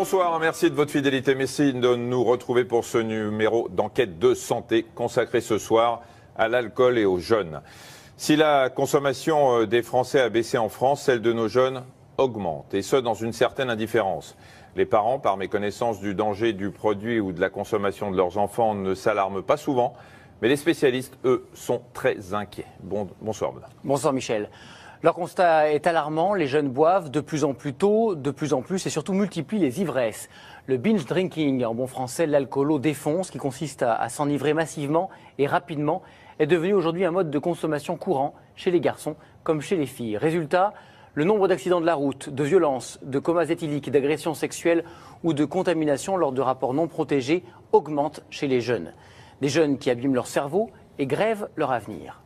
Bonsoir, merci de votre fidélité. Merci de nous retrouver pour ce numéro d'enquête de santé consacré ce soir à l'alcool et aux jeunes. Si la consommation des Français a baissé en France, celle de nos jeunes augmente, et ce dans une certaine indifférence. Les parents, par méconnaissance du danger du produit ou de la consommation de leurs enfants, ne s'alarment pas souvent, mais les spécialistes, eux, sont très inquiets. Bonsoir, madame. Bonsoir, Michel. Leur constat est alarmant, les jeunes boivent de plus en plus tôt, de plus en plus et surtout multiplient les ivresses. Le binge drinking, en bon français, l'alcoolo défonce, qui consiste à s'enivrer massivement et rapidement, est devenu aujourd'hui un mode de consommation courant chez les garçons comme chez les filles. Résultat, le nombre d'accidents de la route, de violences, de comas éthyliques, d'agressions sexuelles ou de contaminations lors de rapports non protégés augmente chez les jeunes. Des jeunes qui abîment leur cerveau et grèvent leur avenir.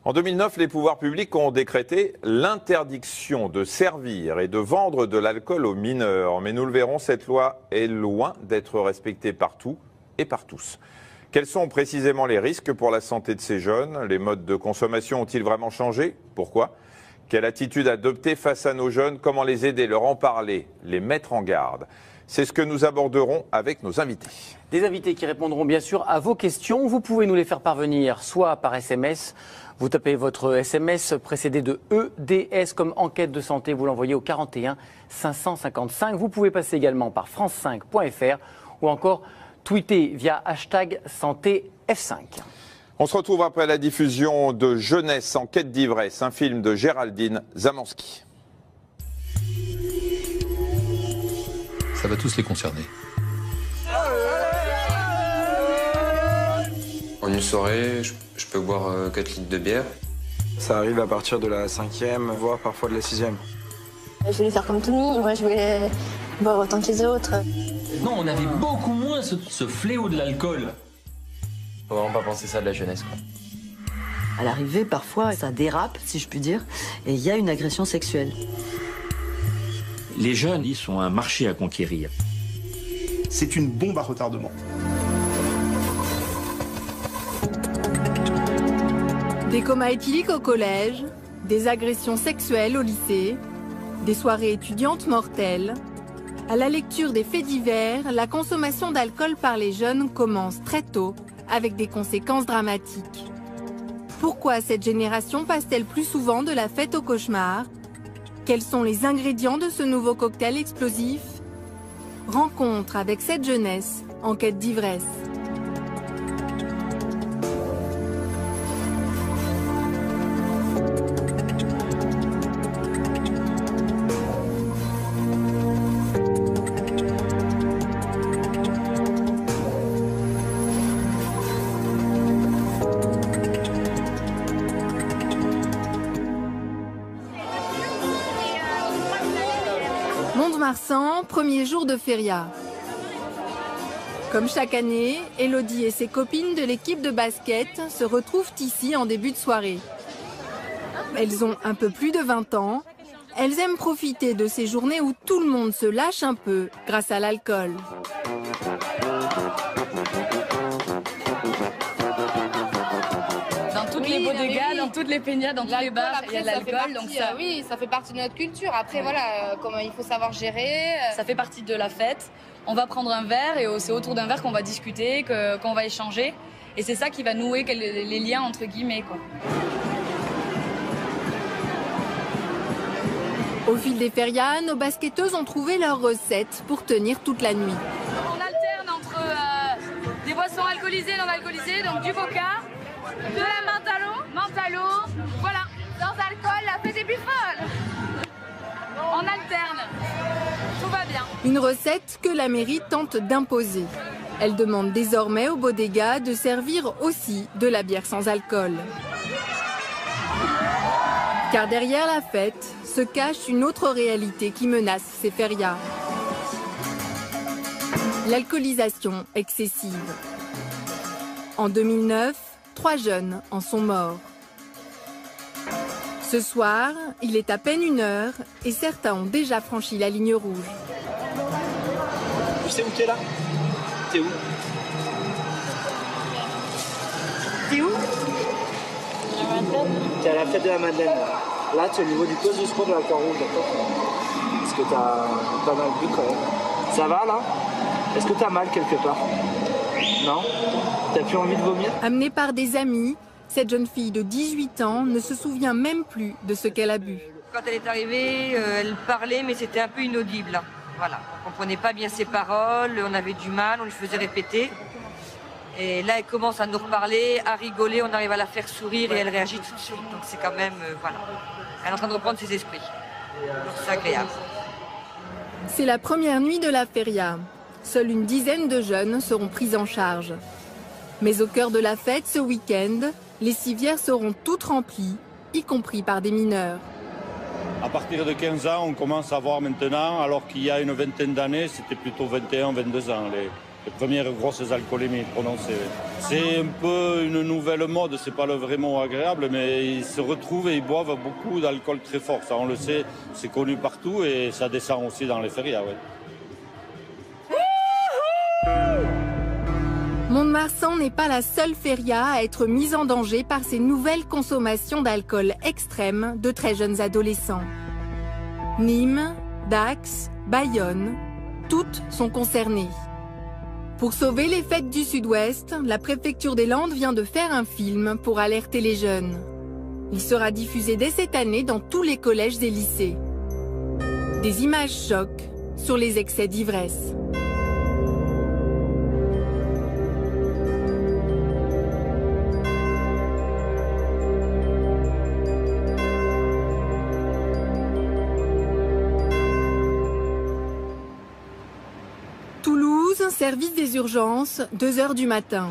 En 2009, les pouvoirs publics ont décrété l'interdiction de servir et de vendre de l'alcool aux mineurs. Mais nous le verrons, cette loi est loin d'être respectée partout et par tous. Quels sont précisément les risques pour la santé de ces jeunes? Les modes de consommation ont-ils vraiment changé? Pourquoi? Quelle attitude adopter face à nos jeunes? Comment les aider, leur en parler, les mettre en garde? C'est ce que nous aborderons avec nos invités. Des invités qui répondront bien sûr à vos questions. Vous pouvez nous les faire parvenir soit par SMS. Vous tapez votre SMS précédé de EDS comme enquête de santé. Vous l'envoyez au 41 555. Vous pouvez passer également par france5.fr ou encore tweeter via hashtag santé F5. On se retrouve après la diffusion de Jeunesse en quête d'ivresse, un film de Géraldine Zamanski. Ça va tous les concerner. En une soirée, je peux boire 4 litres de bière. Ça arrive à partir de la 5e, voire parfois de la 6e. Je voulais faire comme tout le monde, moi je voulais boire autant que les autres. Non, on avait beaucoup moins ce fléau de l'alcool. Faut vraiment pas penser ça de la jeunesse, quoi. À l'arrivée, parfois, ça dérape, si je puis dire, et il y a une agression sexuelle. Les jeunes, ils sont un marché à conquérir. C'est une bombe à retardement. Des comas éthyliques au collège, des agressions sexuelles au lycée, des soirées étudiantes mortelles. À la lecture des faits divers, la consommation d'alcool par les jeunes commence très tôt, avec des conséquences dramatiques. Pourquoi cette génération passe-t-elle plus souvent de la fête au cauchemar? Quels sont les ingrédients de ce nouveau cocktail explosif? Rencontre avec cette jeunesse en quête d'ivresse. Mont-de-Marsan, premier jour de feria. Comme chaque année, Elodie et ses copines de l'équipe de basket se retrouvent ici en début de soirée. Elles ont un peu plus de 20 ans. Elles aiment profiter de ces journées où tout le monde se lâche un peu grâce à l'alcool. Dans toutes les bodegas, dans toutes les peñas, dans tous les bars, il y a de l'alcool. Donc ça, oui, ça fait partie de notre culture. Après, voilà, comment il faut savoir gérer. Ça fait partie de la fête. On va prendre un verre et c'est autour d'un verre qu'on va discuter, qu'on va échanger. Et c'est ça qui va nouer les liens entre guillemets, quoi. Au fil des férias, nos basketteuses ont trouvé leur recette pour tenir toute la nuit. On alterne entre des boissons alcoolisées, non alcoolisées, donc du vodka, de la menthe à l'eau, voilà. Sans alcool, la fête est plus folle. On alterne. Tout va bien. Une recette que la mairie tente d'imposer. Elle demande désormais aux bodegas de servir aussi de la bière sans alcool. Car derrière la fête se cache une autre réalité qui menace ces férias. L'alcoolisation excessive. En 2009, 3 jeunes en sont morts. Ce soir, il est à peine 1h et certains ont déjà franchi la ligne rouge. Tu sais où t'es là? T'es où? T'es où? T'es à la fête de la Madeleine. Là, tu es au niveau du poste de secours de la Croix-Rouge, d'accord? Parce que t'as pas mal bu quand même. Ça va là? Est-ce que t'as mal quelque part? Non? T'as plus envie de vomir? Amenée par des amis, cette jeune fille de 18 ans ne se souvient même plus de ce qu'elle a bu. Quand elle est arrivée, elle parlait, mais c'était un peu inaudible. Voilà, on ne comprenait pas bien ses paroles, on avait du mal, on lui faisait répéter. Et là, elle commence à nous reparler, à rigoler, on arrive à la faire sourire et elle réagit tout de suite. Donc c'est quand même, voilà, elle est en train de reprendre ses esprits. C'est agréable. C'est la première nuit de la feria. Seule une dizaine de jeunes seront pris en charge. Mais au cœur de la fête, ce week-end, les civières seront toutes remplies, y compris par des mineurs. À partir de 15 ans, on commence à voir maintenant, alors qu'il y a une vingtaine d'années, c'était plutôt 21, 22 ans, les premières grosses alcoolémies prononcées. C'est un peu une nouvelle mode, c'est pas le vrai mot agréable, mais ils se retrouvent et ils boivent beaucoup d'alcool très fort. Ça, on le sait, c'est connu partout et ça descend aussi dans les férias. Ouais. Mont-de-Marsan n'est pas la seule feria à être mise en danger par ces nouvelles consommations d'alcool extrêmes de très jeunes adolescents. Nîmes, Dax, Bayonne, toutes sont concernées. Pour sauver les fêtes du Sud-Ouest, la préfecture des Landes vient de faire un film pour alerter les jeunes. Il sera diffusé dès cette année dans tous les collèges et lycées. Des images choc sur les excès d'ivresse. Service des urgences, 2 h du matin.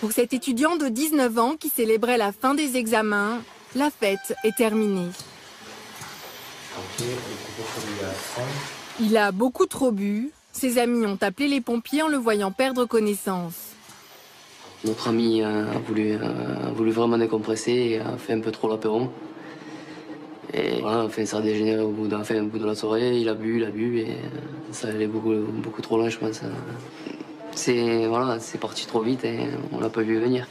Pour cet étudiant de 19 ans qui célébrait la fin des examens, la fête est terminée. Il a beaucoup trop bu. Ses amis ont appelé les pompiers en le voyant perdre connaissance. Notre ami a voulu vraiment décompresser et a fait un peu trop l'apéro. Et voilà, enfin, ça a dégénéré au bout de la soirée, il a bu et ça allait beaucoup trop loin, je pense. C'est parti trop vite et on l'a pas vu venir.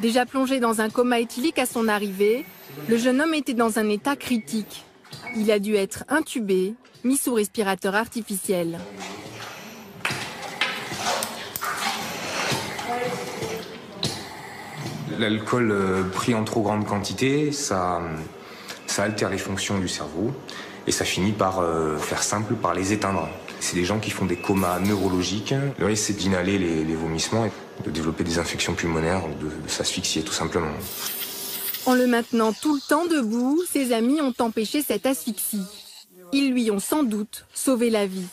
Déjà plongé dans un coma éthylique à son arrivée, le jeune homme était dans un état critique. Il a dû être intubé, mis sous respirateur artificiel. L'alcool pris en trop grande quantité, ça altère les fonctions du cerveau et ça finit par, faire simple, par les éteindre. C'est des gens qui font des comas neurologiques. Le risque, c'est d'inhaler les vomissements et de développer des infections pulmonaires ou de s'asphyxier tout simplement. En le maintenant tout le temps debout, ses amis ont empêché cette asphyxie. Ils lui ont sans doute sauvé la vie.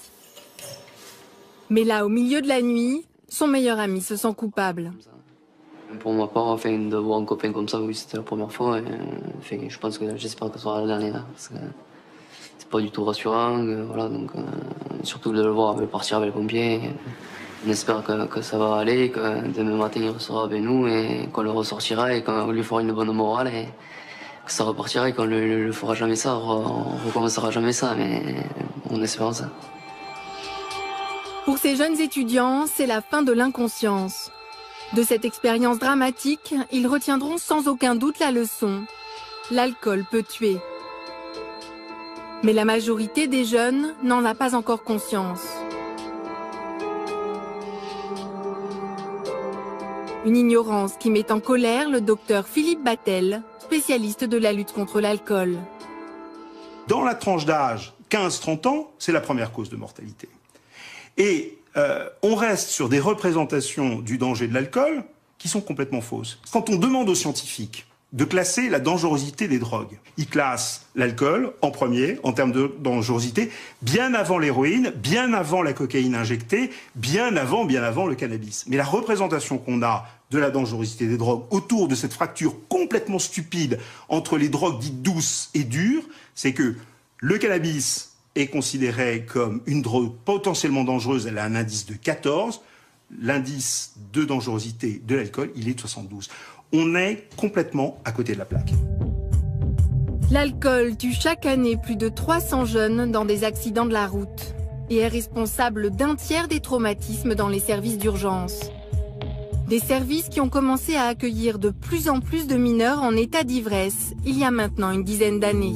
Mais là, au milieu de la nuit, son meilleur ami se sent coupable. Pour ma part, de voir un copain comme ça, oui, c'était la première fois. Je pense que j'espère que ce sera la dernière. Parce que c'est pas du tout rassurant. Voilà, donc, surtout de le voir partir avec les pompiers. On espère que ça va aller, que demain matin il sera avec nous et qu'on le ressortira et qu'on lui fera une bonne morale et que ça repartira et qu'on ne le fera jamais ça, on recommencera jamais ça, mais on espère ça. Pour ces jeunes étudiants, c'est la fin de l'inconscience. De cette expérience dramatique, ils retiendront sans aucun doute la leçon. L'alcool peut tuer. Mais la majorité des jeunes n'en a pas encore conscience. Une ignorance qui met en colère le docteur Philippe Battel, spécialiste de la lutte contre l'alcool. Dans la tranche d'âge 15-30 ans, c'est la première cause de mortalité. Et on reste sur des représentations du danger de l'alcool qui sont complètement fausses. Quand on demande aux scientifiques de classer la dangerosité des drogues, ils classent l'alcool en premier en termes de dangerosité, bien avant l'héroïne, bien avant la cocaïne injectée, bien avant le cannabis. Mais la représentation qu'on a de la dangerosité des drogues autour de cette fracture complètement stupide entre les drogues dites douces et dures, c'est que le cannabis est considéré comme une drogue potentiellement dangereuse, elle a un indice de 14. L'indice de dangerosité de l'alcool, il est de 72. On est complètement à côté de la plaque. L'alcool tue chaque année plus de 300 jeunes dans des accidents de la route et est responsable d'un tiers des traumatismes dans les services d'urgence. Des services qui ont commencé à accueillir de plus en plus de mineurs en état d'ivresse il y a maintenant une dizaine d'années.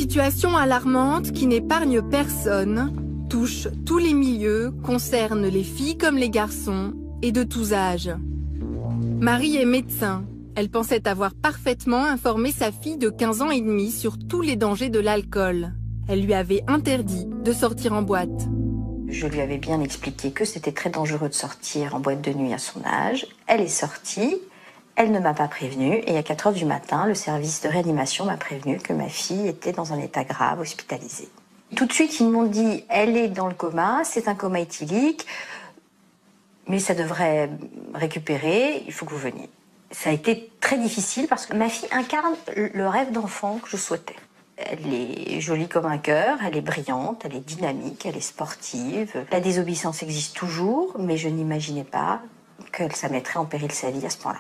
situation alarmante qui n'épargne personne, touche tous les milieux, concerne les filles comme les garçons et de tous âges. Marie est médecin. Elle pensait avoir parfaitement informé sa fille de 15 ans et demi sur tous les dangers de l'alcool. Elle lui avait interdit de sortir en boîte. Je lui avais bien expliqué que c'était très dangereux de sortir en boîte de nuit à son âge. Elle est sortie, elle ne m'a pas prévenue et à 4 heures du matin, le service de réanimation m'a prévenu que ma fille était dans un état grave, hospitalisée. Tout de suite, ils m'ont dit « elle est dans le coma, c'est un coma éthylique, mais ça devrait récupérer, il faut que vous veniez ». Ça a été très difficile parce que ma fille incarne le rêve d'enfant que je souhaitais. Elle est jolie comme un cœur, elle est brillante, elle est dynamique, elle est sportive. La désobéissance existe toujours, mais je n'imaginais pas que ça mettrait en péril sa vie à ce point-là.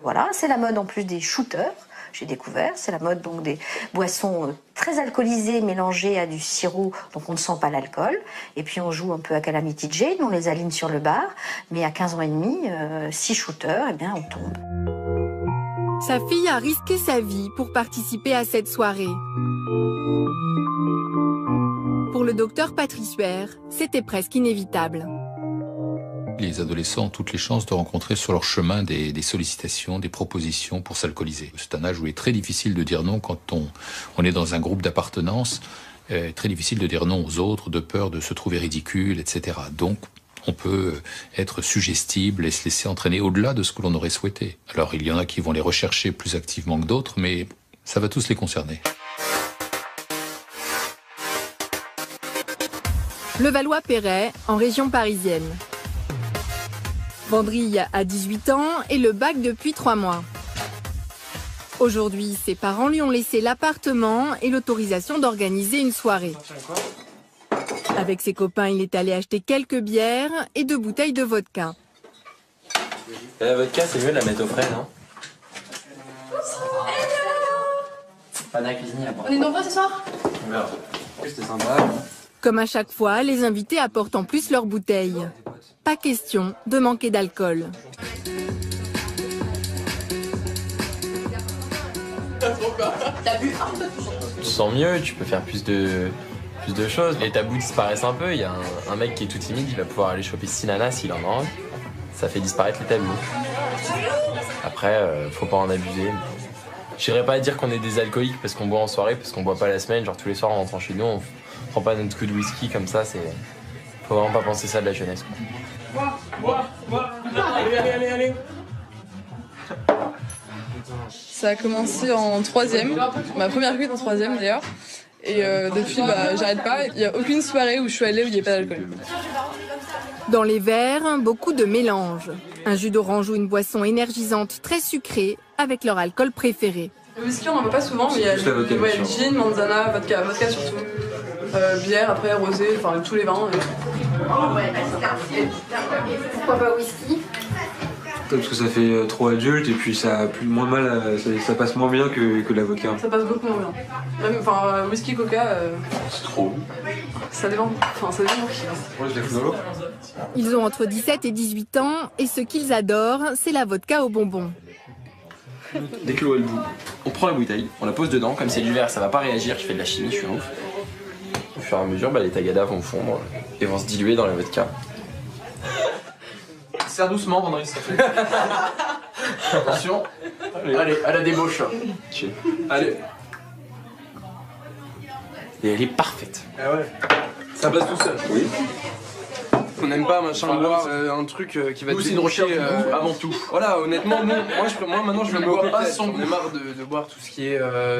Voilà, c'est la mode en plus des shooters, j'ai découvert. C'est la mode donc des boissons très alcoolisées mélangées à du sirop, donc on ne sent pas l'alcool. Et puis on joue un peu à Calamity Jane, on les aligne sur le bar. Mais à 15 ans et demi, 6 shooters, eh bien on tombe. Sa fille a risqué sa vie pour participer à cette soirée. Pour le docteur Patrice Huer, c'était presque inévitable. Les adolescents ont toutes les chances de rencontrer sur leur chemin des sollicitations, des propositions pour s'alcooliser. C'est un âge où il est très difficile de dire non quand on est dans un groupe d'appartenance. Très difficile de dire non aux autres, de peur de se trouver ridicule, etc. Donc, on peut être suggestible et se laisser entraîner au-delà de ce que l'on aurait souhaité. Alors, il y en a qui vont les rechercher plus activement que d'autres, mais ça va tous les concerner. Levallois-Perret, en région parisienne. Vendrille a 18 ans et le bac depuis 3 mois. Aujourd'hui, ses parents lui ont laissé l'appartement et l'autorisation d'organiser une soirée. Avec ses copains, il est allé acheter quelques bières et 2 bouteilles de vodka. La vodka, c'est mieux de la mettre au frais, non? Pas de la cuisine à boire. On est nombreux ce soir? On verra. C'était sympa. Comme à chaque fois, les invités apportent en plus leurs bouteilles. Pas question de manquer d'alcool. T'as bu un peu? Tu te sens mieux, tu peux faire plus de choses. Les tabous disparaissent un peu. Il y a un mec qui est tout timide, il va pouvoir aller choper 6 nanas s'il en a un. Ça fait disparaître les tabous. Après, faut pas en abuser. J'irais pas dire qu'on est des alcooliques parce qu'on boit en soirée, parce qu'on boit pas la semaine. Genre tous les soirs en rentrant chez nous, on prend pas notre coup de whisky comme ça. Faut vraiment pas penser ça de la jeunesse, quoi. Allez. Ça a commencé en 3e, ma première cuite en 3e d'ailleurs. Et depuis, j'arrête pas. Il n'y a aucune soirée où je suis allée où il n'y a pas d'alcool. Dans les verres, beaucoup de mélanges. Un jus d'orange ou une boisson énergisante très sucrée avec leur alcool préféré. Le whisky, on n'en boit pas souvent, mais il y a gin, manzana, vodka surtout. Bière, après rosé, enfin tous les vins. Pourquoi pas whisky? Parce que ça fait trop adulte et puis ça a plus moins mal, ça passe moins bien que la vodka. Ça passe beaucoup moins bien. Même, whisky, coca. C'est trop. Ça dépend. Ça dépend pour qui. Moi, je la fous dans l'eau. Ils ont entre 17 et 18 ans et ce qu'ils adorent, c'est la vodka aux bonbons. Dès que l'eau est bout, on prend la bouteille, on la pose dedans. Comme c'est du verre, ça va pas réagir. Je fais de la chimie, je suis un ouf. Au fur et à mesure, les tagadas vont fondre et vont se diluer dans la vodka. Serre doucement, Vendredi, ça fait. Attention. Allez, à la débauche. Allez. Et elle est parfaite. Ah ouais. Ça passe tout seul. Oui. On n'aime pas boire un truc qui va te déboucher avant tout. Voilà, honnêtement, moi maintenant je ne bois pas sans goût. J'en ai marre de boire tout ce qui est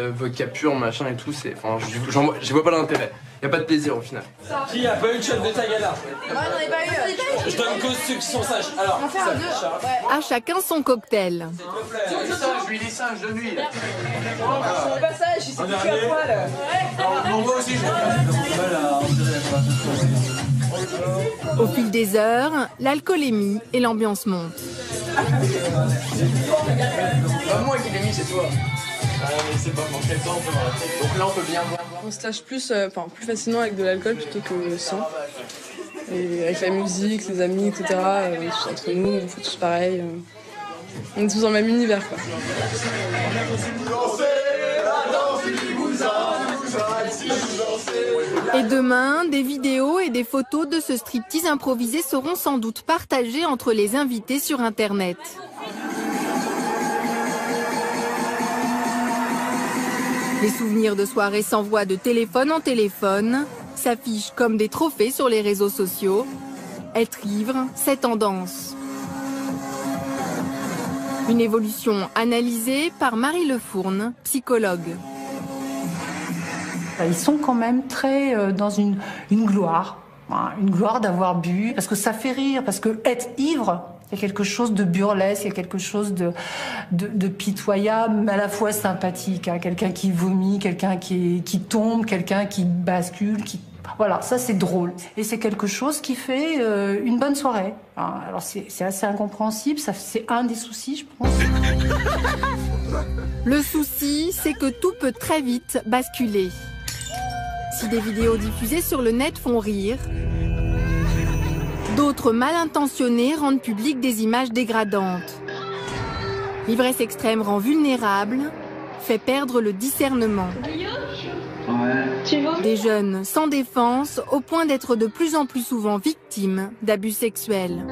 vodka pur, machin et tout. Je vois pas l'intérêt. Y a pas de plaisir au final. Qui a pas eu de shot de Tagada? Moi j'en ai pas eu. Je donne cause ceux qui sont sages. Alors, on va faire un 2. À chacun son cocktail. Je lui dis singe de nuit. On est pas sage, il s'est foutu à poil. on voit aussi. Au fil des heures, l'alcoolémie et l'ambiance montent. Pas moi qui l'ai mis, c'est toi. Ah mais c'est pas pour quel temps on peut rater. Donc là on peut bien voir. On se lâche plus facilement avec de l'alcool plutôt que sans. Et avec la musique, les amis, etc. Entre nous, on fait tous pareil. On est tous dans le même univers, quoi. Et demain, des vidéos et des photos de ce striptease improvisé seront sans doute partagées entre les invités sur Internet. Les souvenirs de soirées s'envoient de téléphone en téléphone, s'affichent comme des trophées sur les réseaux sociaux. Être ivre, c'est tendance. Une évolution analysée par Marie Lefourne, psychologue. Ils sont quand même très dans une gloire. Une gloire d'avoir bu, parce que ça fait rire, parce que être ivre, il y a quelque chose de burlesque, il y a quelque chose de pitoyable, mais à la fois sympathique. Hein. Quelqu'un qui vomit, quelqu'un qui tombe, quelqu'un qui bascule, Voilà, ça c'est drôle. Et c'est quelque chose qui fait une bonne soirée. Alors c'est assez incompréhensible, c'est un des soucis, je pense. Le souci, c'est que tout peut très vite basculer. Si des vidéos diffusées sur le net font rire, d'autres mal intentionnés rendent publiques des images dégradantes. L'ivresse extrême rend vulnérable, fait perdre le discernement. Des jeunes sans défense au point d'être de plus en plus souvent victimes d'abus sexuels.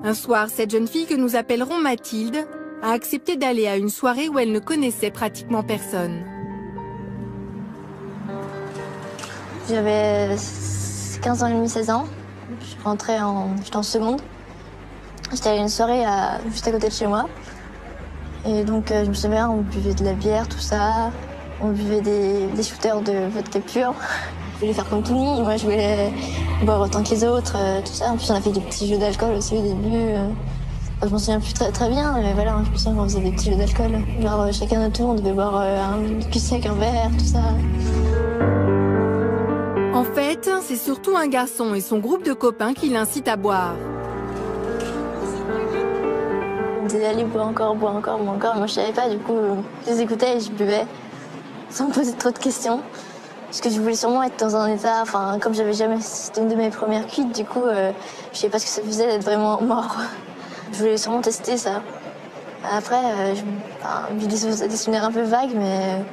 Un soir, cette jeune fille que nous appellerons Mathilde a accepté d'aller à une soirée où elle ne connaissait pratiquement personne. J'avais 15 ans et demi, 16 ans. J'étais en seconde. J'étais allée à une soirée juste à côté de chez moi. Et donc, je me souviens, on buvait de la bière, tout ça. On buvait des shooters de vodka pur. Je voulais faire comme tout le monde. Moi, je voulais boire autant que les autres, tout ça. En plus, on a fait des petits jeux d'alcool aussi au début. Je m'en souviens plus très bien, mais voilà, je me souviens qu'on faisait des petits jeux d'alcool. Genre, chacun notre tour, on devait boire un cul sec, un verre, tout ça. En fait, c'est surtout un garçon et son groupe de copains qui l'incitent à boire. Ils disaient allez, bois encore. Moi, je savais pas, du coup, je les écoutais et je buvais, sans me poser trop de questions. Parce que je voulais sûrement être dans un état, comme c'était une de mes premières cuites, du coup, je savais pas ce que ça faisait d'être vraiment mort. Je voulais sûrement tester ça. Après, j'ai des souvenirs un peu vagues, mais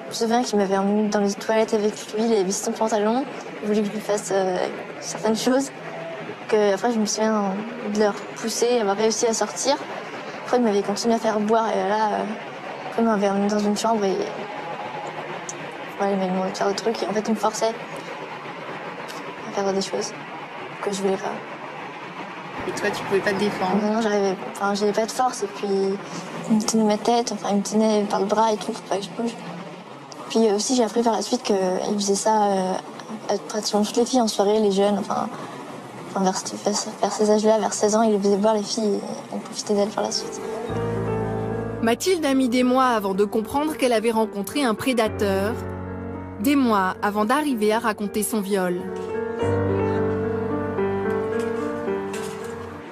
je me souviens qu'il m'avait emmené dans les toilettes avec lui, il avait mis son pantalon, il voulait que je lui fasse certaines choses. Après, je me souviens de leur pousser, avoir réussi à sortir. Après, il m'avait continué à faire boire, et là, après, il m'avait emmené dans une chambre et il m'avait demandé de faire des trucs, et en fait, il me forçait à faire des choses que je voulais pas. Et toi, tu pouvais pas te défendre? Non, j'avais pas de force, et puis il me tenait ma tête, il me tenait par le bras et tout, pour pas que je bouge. Puis aussi, j'ai appris par la suite qu'il faisait ça à pratiquement toutes les filles en soirée, les jeunes, vers ces âges-là, vers 16 ans, il faisait boire les filles et on profitait d'elles par la suite. Mathilde a mis des mois avant de comprendre qu'elle avait rencontré un prédateur, des mois avant d'arriver à raconter son viol.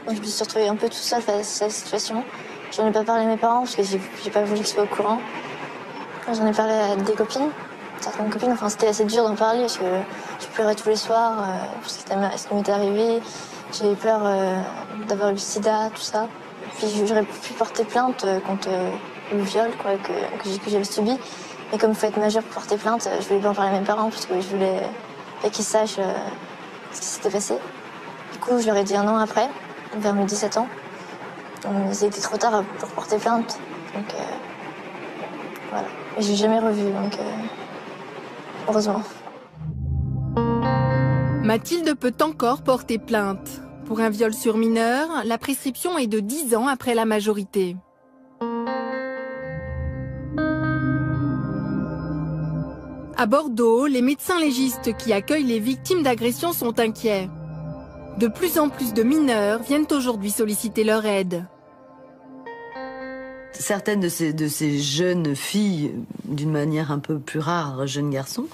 Je me suis retrouvée un peu toute seule face à la situation. J'en ai pas parlé à mes parents parce que j'ai pas voulu qu'ils soient au courant. J'en ai parlé à des copines, certaines copines. C'était assez dur d'en parler parce que je pleurais tous les soirs pour ce qui m'était arrivé. J'avais peur d'avoir le sida, tout ça. Puis j'aurais pu porter plainte contre le viol que j'avais subi. Mais comme il faut être majeur pour porter plainte, je voulais pas en parler à mes parents parce que je voulais pas qu'ils sachent ce qui s'était passé. Du coup, je leur ai dit un an après, vers mes 17 ans. C'était trop tard pour porter plainte. Donc voilà. Et je l'ai jamais revu, donc heureusement. Mathilde peut encore porter plainte. Pour un viol sur mineur, la prescription est de 10 ans après la majorité. À Bordeaux, les médecins légistes qui accueillent les victimes d'agressions sont inquiets. De plus en plus de mineurs viennent aujourd'hui solliciter leur aide. Certaines de ces jeunes filles, d'une manière un peu plus rare, jeunes garçons,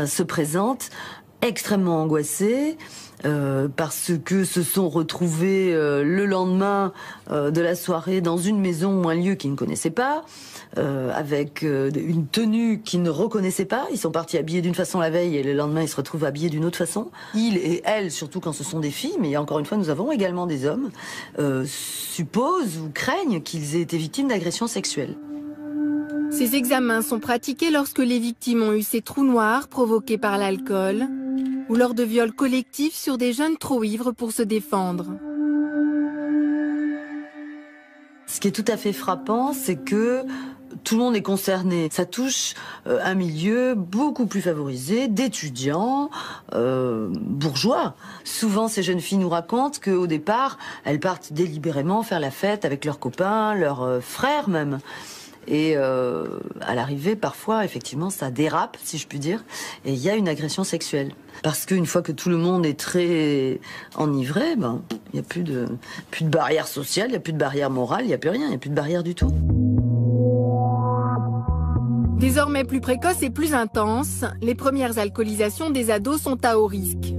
se présentent extrêmement angoissées parce que se sont retrouvées le lendemain de la soirée dans une maison ou un lieu qu'ils ne connaissaient pas, avec une tenue qu'ils ne reconnaissaient pas. Ils sont partis habillés d'une façon la veille et le lendemain ils se retrouvent habillés d'une autre façon. Ils et elles, surtout quand ce sont des filles, mais encore une fois nous avons également des hommes, supposent ou craignent qu'ils aient été victimes d'agressions sexuelles. Ces examens sont pratiqués lorsque les victimes ont eu ces trous noirs provoqués par l'alcool ou lors de viols collectifs sur des jeunes trop ivres pour se défendre. Ce qui est tout à fait frappant, c'est que tout le monde est concerné. Ça touche un milieu beaucoup plus favorisé, d'étudiants, bourgeois. Souvent, ces jeunes filles nous racontent qu'au départ, elles partent délibérément faire la fête avec leurs copains, leurs frères même. Et à l'arrivée, parfois, effectivement, ça dérape, si je puis dire, et il y a une agression sexuelle. Parce qu'une fois que tout le monde est très enivré, ben, il n'y a plus de barrière sociale, il n'y a plus de barrière morale, il n'y a plus rien, il n'y a plus de barrière du tout. Désormais plus précoces et plus intenses, les premières alcoolisations des ados sont à haut risque.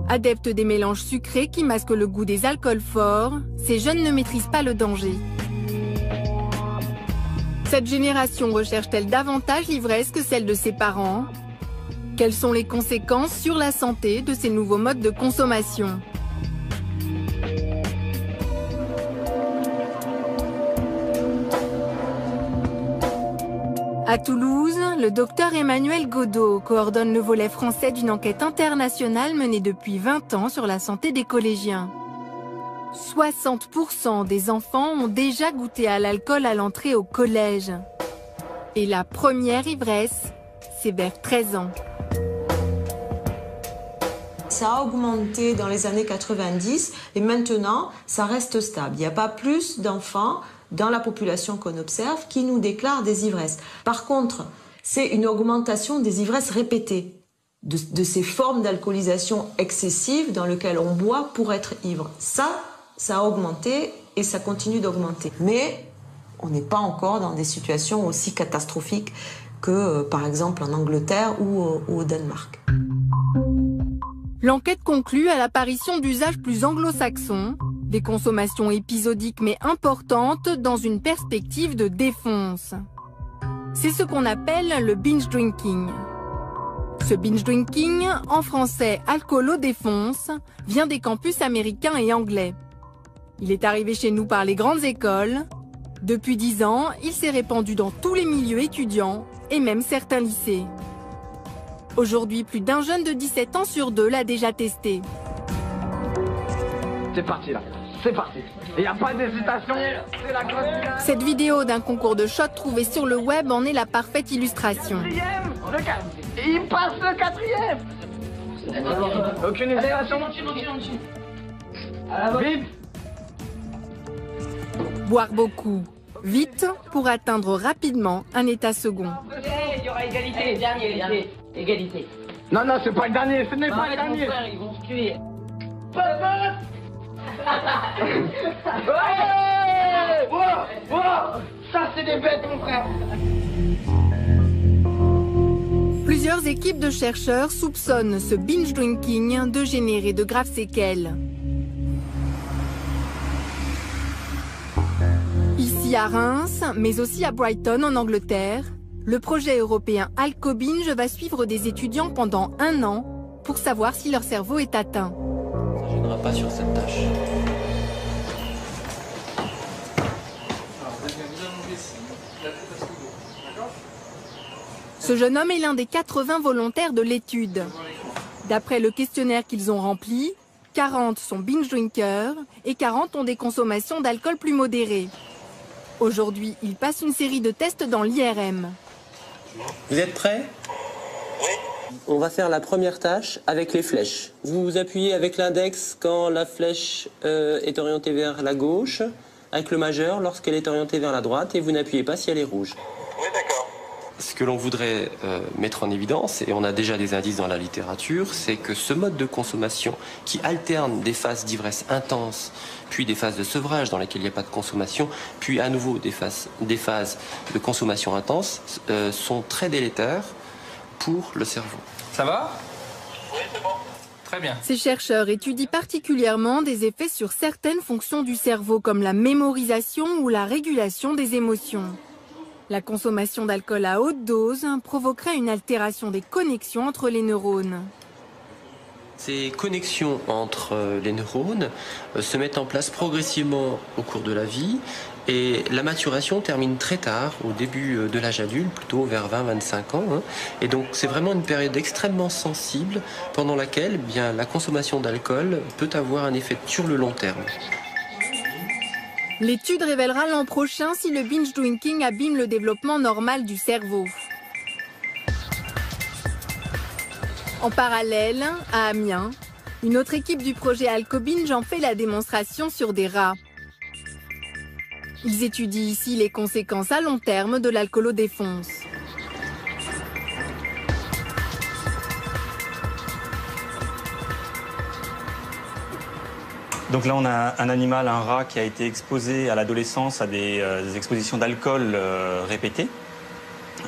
Adeptes des mélanges sucrés qui masquent le goût des alcools forts, ces jeunes ne maîtrisent pas le danger. Cette génération recherche-t-elle davantage l'ivresse que celle de ses parents? Quelles sont les conséquences sur la santé de ces nouveaux modes de consommation? À Toulouse, le docteur Emmanuel Godot coordonne le volet français d'une enquête internationale menée depuis 20 ans sur la santé des collégiens. 60% des enfants ont déjà goûté à l'alcool à l'entrée au collège. Et la première ivresse, c'est vers 13 ans. Ça a augmenté dans les années 90 et maintenant, ça reste stable. Il n'y a pas plus d'enfants dans la population qu'on observe qui nous déclarent des ivresses. Par contre, c'est une augmentation des ivresses répétées, de ces formes d'alcoolisation excessive dans lesquelles on boit pour être ivre. Ça a augmenté et ça continue d'augmenter. Mais on n'est pas encore dans des situations aussi catastrophiques que, par exemple, en Angleterre ou au Danemark. L'enquête conclut à l'apparition d'usages plus anglo-saxons, des consommations épisodiques mais importantes dans une perspective de défonce. C'est ce qu'on appelle le binge drinking. Ce binge drinking, en français alcoolo-défonce, vient des campus américains et anglais. Il est arrivé chez nous par les grandes écoles. Depuis 10 ans, il s'est répandu dans tous les milieux étudiants et même certains lycées. Aujourd'hui, plus d'un jeune de 17 ans sur 2 l'a déjà testé. C'est parti là, c'est parti. Il n'y a pas d'hésitation, c'est la grosse. Cette vidéo d'un concours de shots trouvé sur le web en est la parfaite illustration. Il passe le 4e. Aucune hésitation. Vite. Boire beaucoup, vite, pour atteindre rapidement un état second. Il y aura égalité, dernier, égalité. Non, non, c'est pas le dernier, ce n'est pas le dernier. Ils vont se tuer. Ça, c'est des bêtes, mon frère. Plusieurs équipes de chercheurs soupçonnent ce binge drinking de générer de graves séquelles. Ici à Reims, mais aussi à Brighton en Angleterre, le projet européen Alcobinge va suivre des étudiants pendant 1 an pour savoir si leur cerveau est atteint. Ça ne gênera pas sur cette tâche. Ce jeune homme est l'un des 80 volontaires de l'étude. D'après le questionnaire qu'ils ont rempli, 40 sont binge drinkers et 40 ont des consommations d'alcool plus modérées. Aujourd'hui, ils passent une série de tests dans l'IRM. Vous êtes prêts? Oui. On va faire la première tâche avec les flèches. Vous vous appuyez avec l'index quand la flèche est orientée vers la gauche, avec le majeur lorsqu'elle est orientée vers la droite, et vous n'appuyez pas si elle est rouge. Oui, d'accord. Ce que l'on voudrait mettre en évidence, et on a déjà des indices dans la littérature, c'est que ce mode de consommation qui alterne des phases d'ivresse intense, puis des phases de sevrage dans lesquelles il n'y a pas de consommation, puis à nouveau des phases de consommation intense, sont très délétères pour le cerveau. Ça va? Oui, c'est bon. Très bien. Ces chercheurs étudient particulièrement des effets sur certaines fonctions du cerveau, comme la mémorisation ou la régulation des émotions. La consommation d'alcool à haute dose provoquerait une altération des connexions entre les neurones. Ces connexions entre les neurones se mettent en place progressivement au cours de la vie et la maturation termine très tard, au début de l'âge adulte, plutôt vers 20-25 ans. Et donc c'est vraiment une période extrêmement sensible pendant laquelle bien, la consommation d'alcool peut avoir un effet sur le long terme. L'étude révélera l'an prochain si le binge drinking abîme le développement normal du cerveau. En parallèle, à Amiens, une autre équipe du projet Alcobinge en fait la démonstration sur des rats. Ils étudient ici les conséquences à long terme de l'alcoolodéphonse. Donc là, on a un animal, un rat, qui a été exposé à l'adolescence à des expositions d'alcool répétées,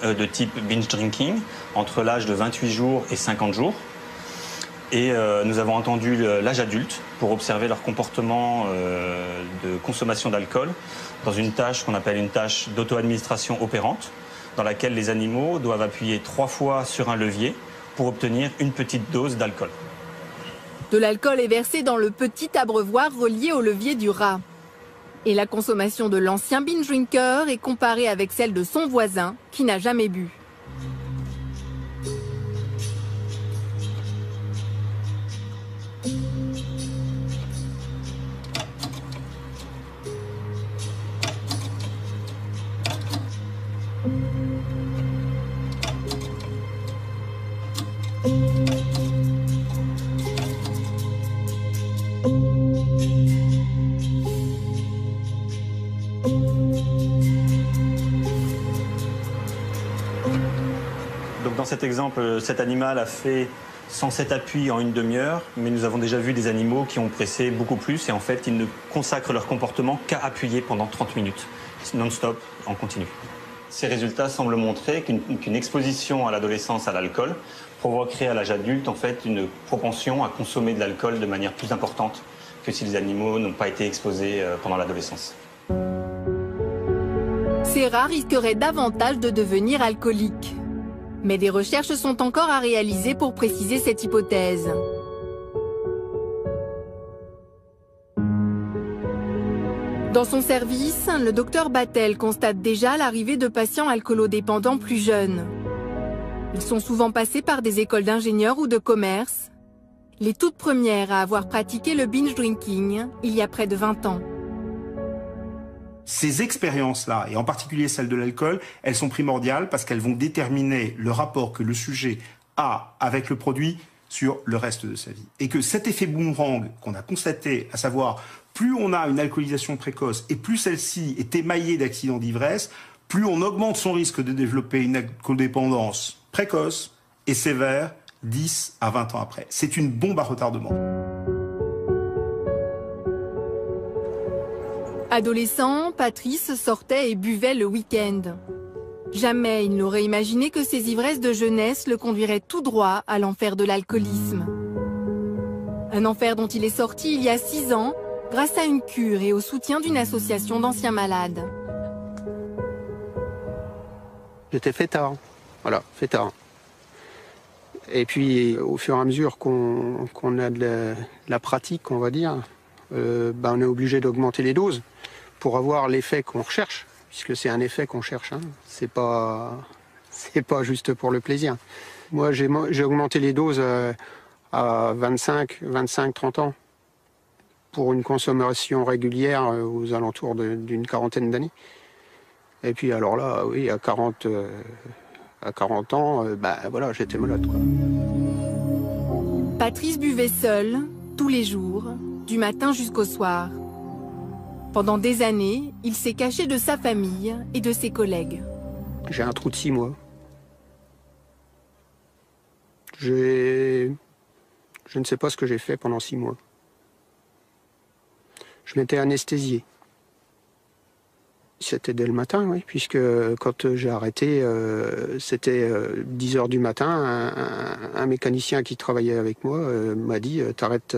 de type binge drinking, entre l'âge de 28 jours et 50 jours. Et nous avons attendu l'âge adulte pour observer leur comportement de consommation d'alcool dans une tâche qu'on appelle une tâche d'auto-administration opérante, dans laquelle les animaux doivent appuyer 3 fois sur un levier pour obtenir une petite dose d'alcool. De l'alcool est versé dans le petit abreuvoir relié au levier du rat. Et la consommation de l'ancien binge drinker est comparée avec celle de son voisin qui n'a jamais bu. Donc dans cet exemple, cet animal a fait 107 appuis en une demi-heure, mais nous avons déjà vu des animaux qui ont pressé beaucoup plus et en fait ils ne consacrent leur comportement qu'à appuyer pendant 30 minutes, non-stop, en continu. Ces résultats semblent montrer qu'une exposition à l'adolescence à l'alcool provoquerait à l'âge adulte en fait une propension à consommer de l'alcool de manière plus importante que si les animaux n'ont pas été exposés pendant l'adolescence. Ces rats risqueraient davantage de devenir alcooliques. Mais des recherches sont encore à réaliser pour préciser cette hypothèse. Dans son service, le docteur Battel constate déjà l'arrivée de patients alcoolodépendants plus jeunes. Ils sont souvent passés par des écoles d'ingénieurs ou de commerce, les toutes premières à avoir pratiqué le binge drinking il y a près de 20 ans. Ces expériences-là, et en particulier celles de l'alcool, elles sont primordiales parce qu'elles vont déterminer le rapport que le sujet a avec le produit sur le reste de sa vie. Et que cet effet boomerang qu'on a constaté, à savoir plus on a une alcoolisation précoce et plus celle-ci est émaillée d'accidents d'ivresse, plus on augmente son risque de développer une alcoodépendance précoce et sévère 10 à 20 ans après. C'est une bombe à retardement. Adolescent, Patrice sortait et buvait le week-end. Jamais il n'aurait imaginé que ces ivresses de jeunesse le conduiraient tout droit à l'enfer de l'alcoolisme. Un enfer dont il est sorti il y a 6 ans grâce à une cure et au soutien d'une association d'anciens malades. J'étais fêtard, voilà, fêtard. Et puis au fur et à mesure qu'on a de la pratique, on va dire, on est obligé d'augmenter les doses pour avoir l'effet qu'on recherche, puisque c'est un effet qu'on cherche, hein. C'est pas juste pour le plaisir. Moi, j'ai augmenté les doses à 25, 30 ans pour une consommation régulière aux alentours d'une quarantaine d'années. Et puis alors là, oui, à 40 ans, voilà, j'étais malade, quoi. Patrice buvait seul, tous les jours, du matin jusqu'au soir. Pendant des années, il s'est caché de sa famille et de ses collègues. J'ai un trou de 6 mois. Je ne sais pas ce que j'ai fait pendant 6 mois. Je m'étais anesthésié. C'était dès le matin, oui, puisque quand j'ai arrêté, c'était 10 h du matin. Un mécanicien qui travaillait avec moi m'a dit « T'arrêtes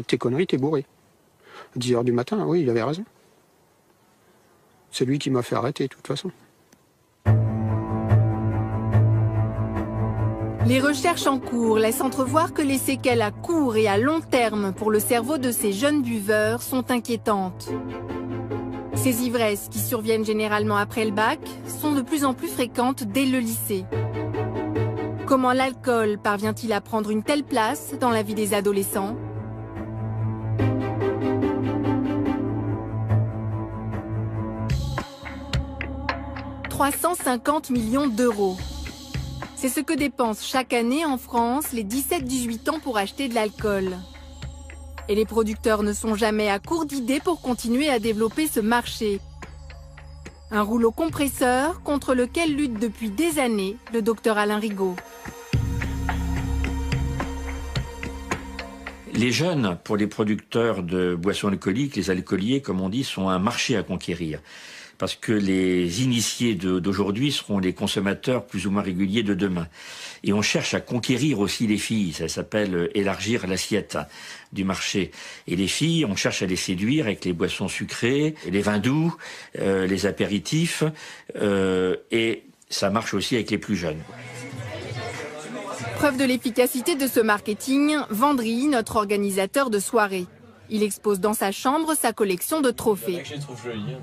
tes conneries, t'es bourré ». 10 h du matin, oui, il avait raison. C'est lui qui m'a fait arrêter, de toute façon. Les recherches en cours laissent entrevoir que les séquelles à court et à long terme pour le cerveau de ces jeunes buveurs sont inquiétantes. Ces ivresses, qui surviennent généralement après le bac, sont de plus en plus fréquentes dès le lycée. Comment l'alcool parvient-il à prendre une telle place dans la vie des adolescents ? « 350 millions d'euros. C'est ce que dépensent chaque année en France les 17-18 ans pour acheter de l'alcool. Et les producteurs ne sont jamais à court d'idées pour continuer à développer ce marché. Un rouleau compresseur contre lequel lutte depuis des années le docteur Alain Rigaud. Les jeunes, pour les producteurs de boissons alcooliques, les alcooliers, comme on dit, sont un marché à conquérir. Parce que les initiés d'aujourd'hui seront les consommateurs plus ou moins réguliers de demain. Et on cherche à conquérir aussi les filles, ça s'appelle élargir l'assiette du marché. Et les filles, on cherche à les séduire avec les boissons sucrées, les vins doux, les apéritifs, et ça marche aussi avec les plus jeunes. Preuve de l'efficacité de ce marketing, Vendry, notre organisateur de soirée. Il expose dans sa chambre sa collection de trophées. Je les trouve jolis.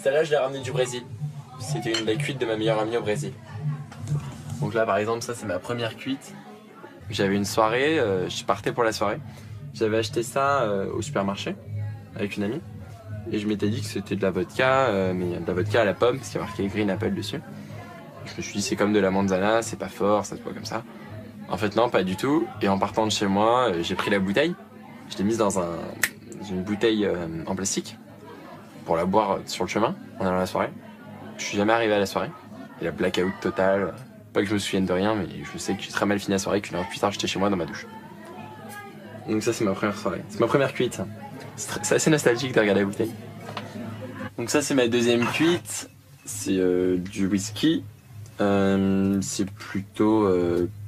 Celle-là, je l'ai ramenée du Brésil. C'était une des cuites de ma meilleure amie au Brésil. Donc là, par exemple, ça, c'est ma première cuite. J'avais une soirée, je partais pour la soirée. J'avais acheté ça au supermarché avec une amie. Et je m'étais dit que c'était de la vodka, mais de la vodka à la pomme, parce qu'il y a marqué Green Apple dessus. Je me suis dit, c'est comme de la manzana, c'est pas fort, ça se boit comme ça. En fait, non, pas du tout. Et en partant de chez moi, j'ai pris la bouteille. Je l'ai mise dans une bouteille en plastique pour la boire sur le chemin en allant à la soirée. Je suis jamais arrivé à la soirée. Et la blackout totale. Pas que je me souvienne de rien, mais je sais que j'ai très mal fini la soirée, qu'une heure plus tard, j'étais chez moi dans ma douche. Donc ça, c'est ma première soirée. C'est ma première cuite. C'est assez nostalgique de regarder la bouteille. Donc ça, c'est ma deuxième cuite. C'est du whisky. C'est plutôt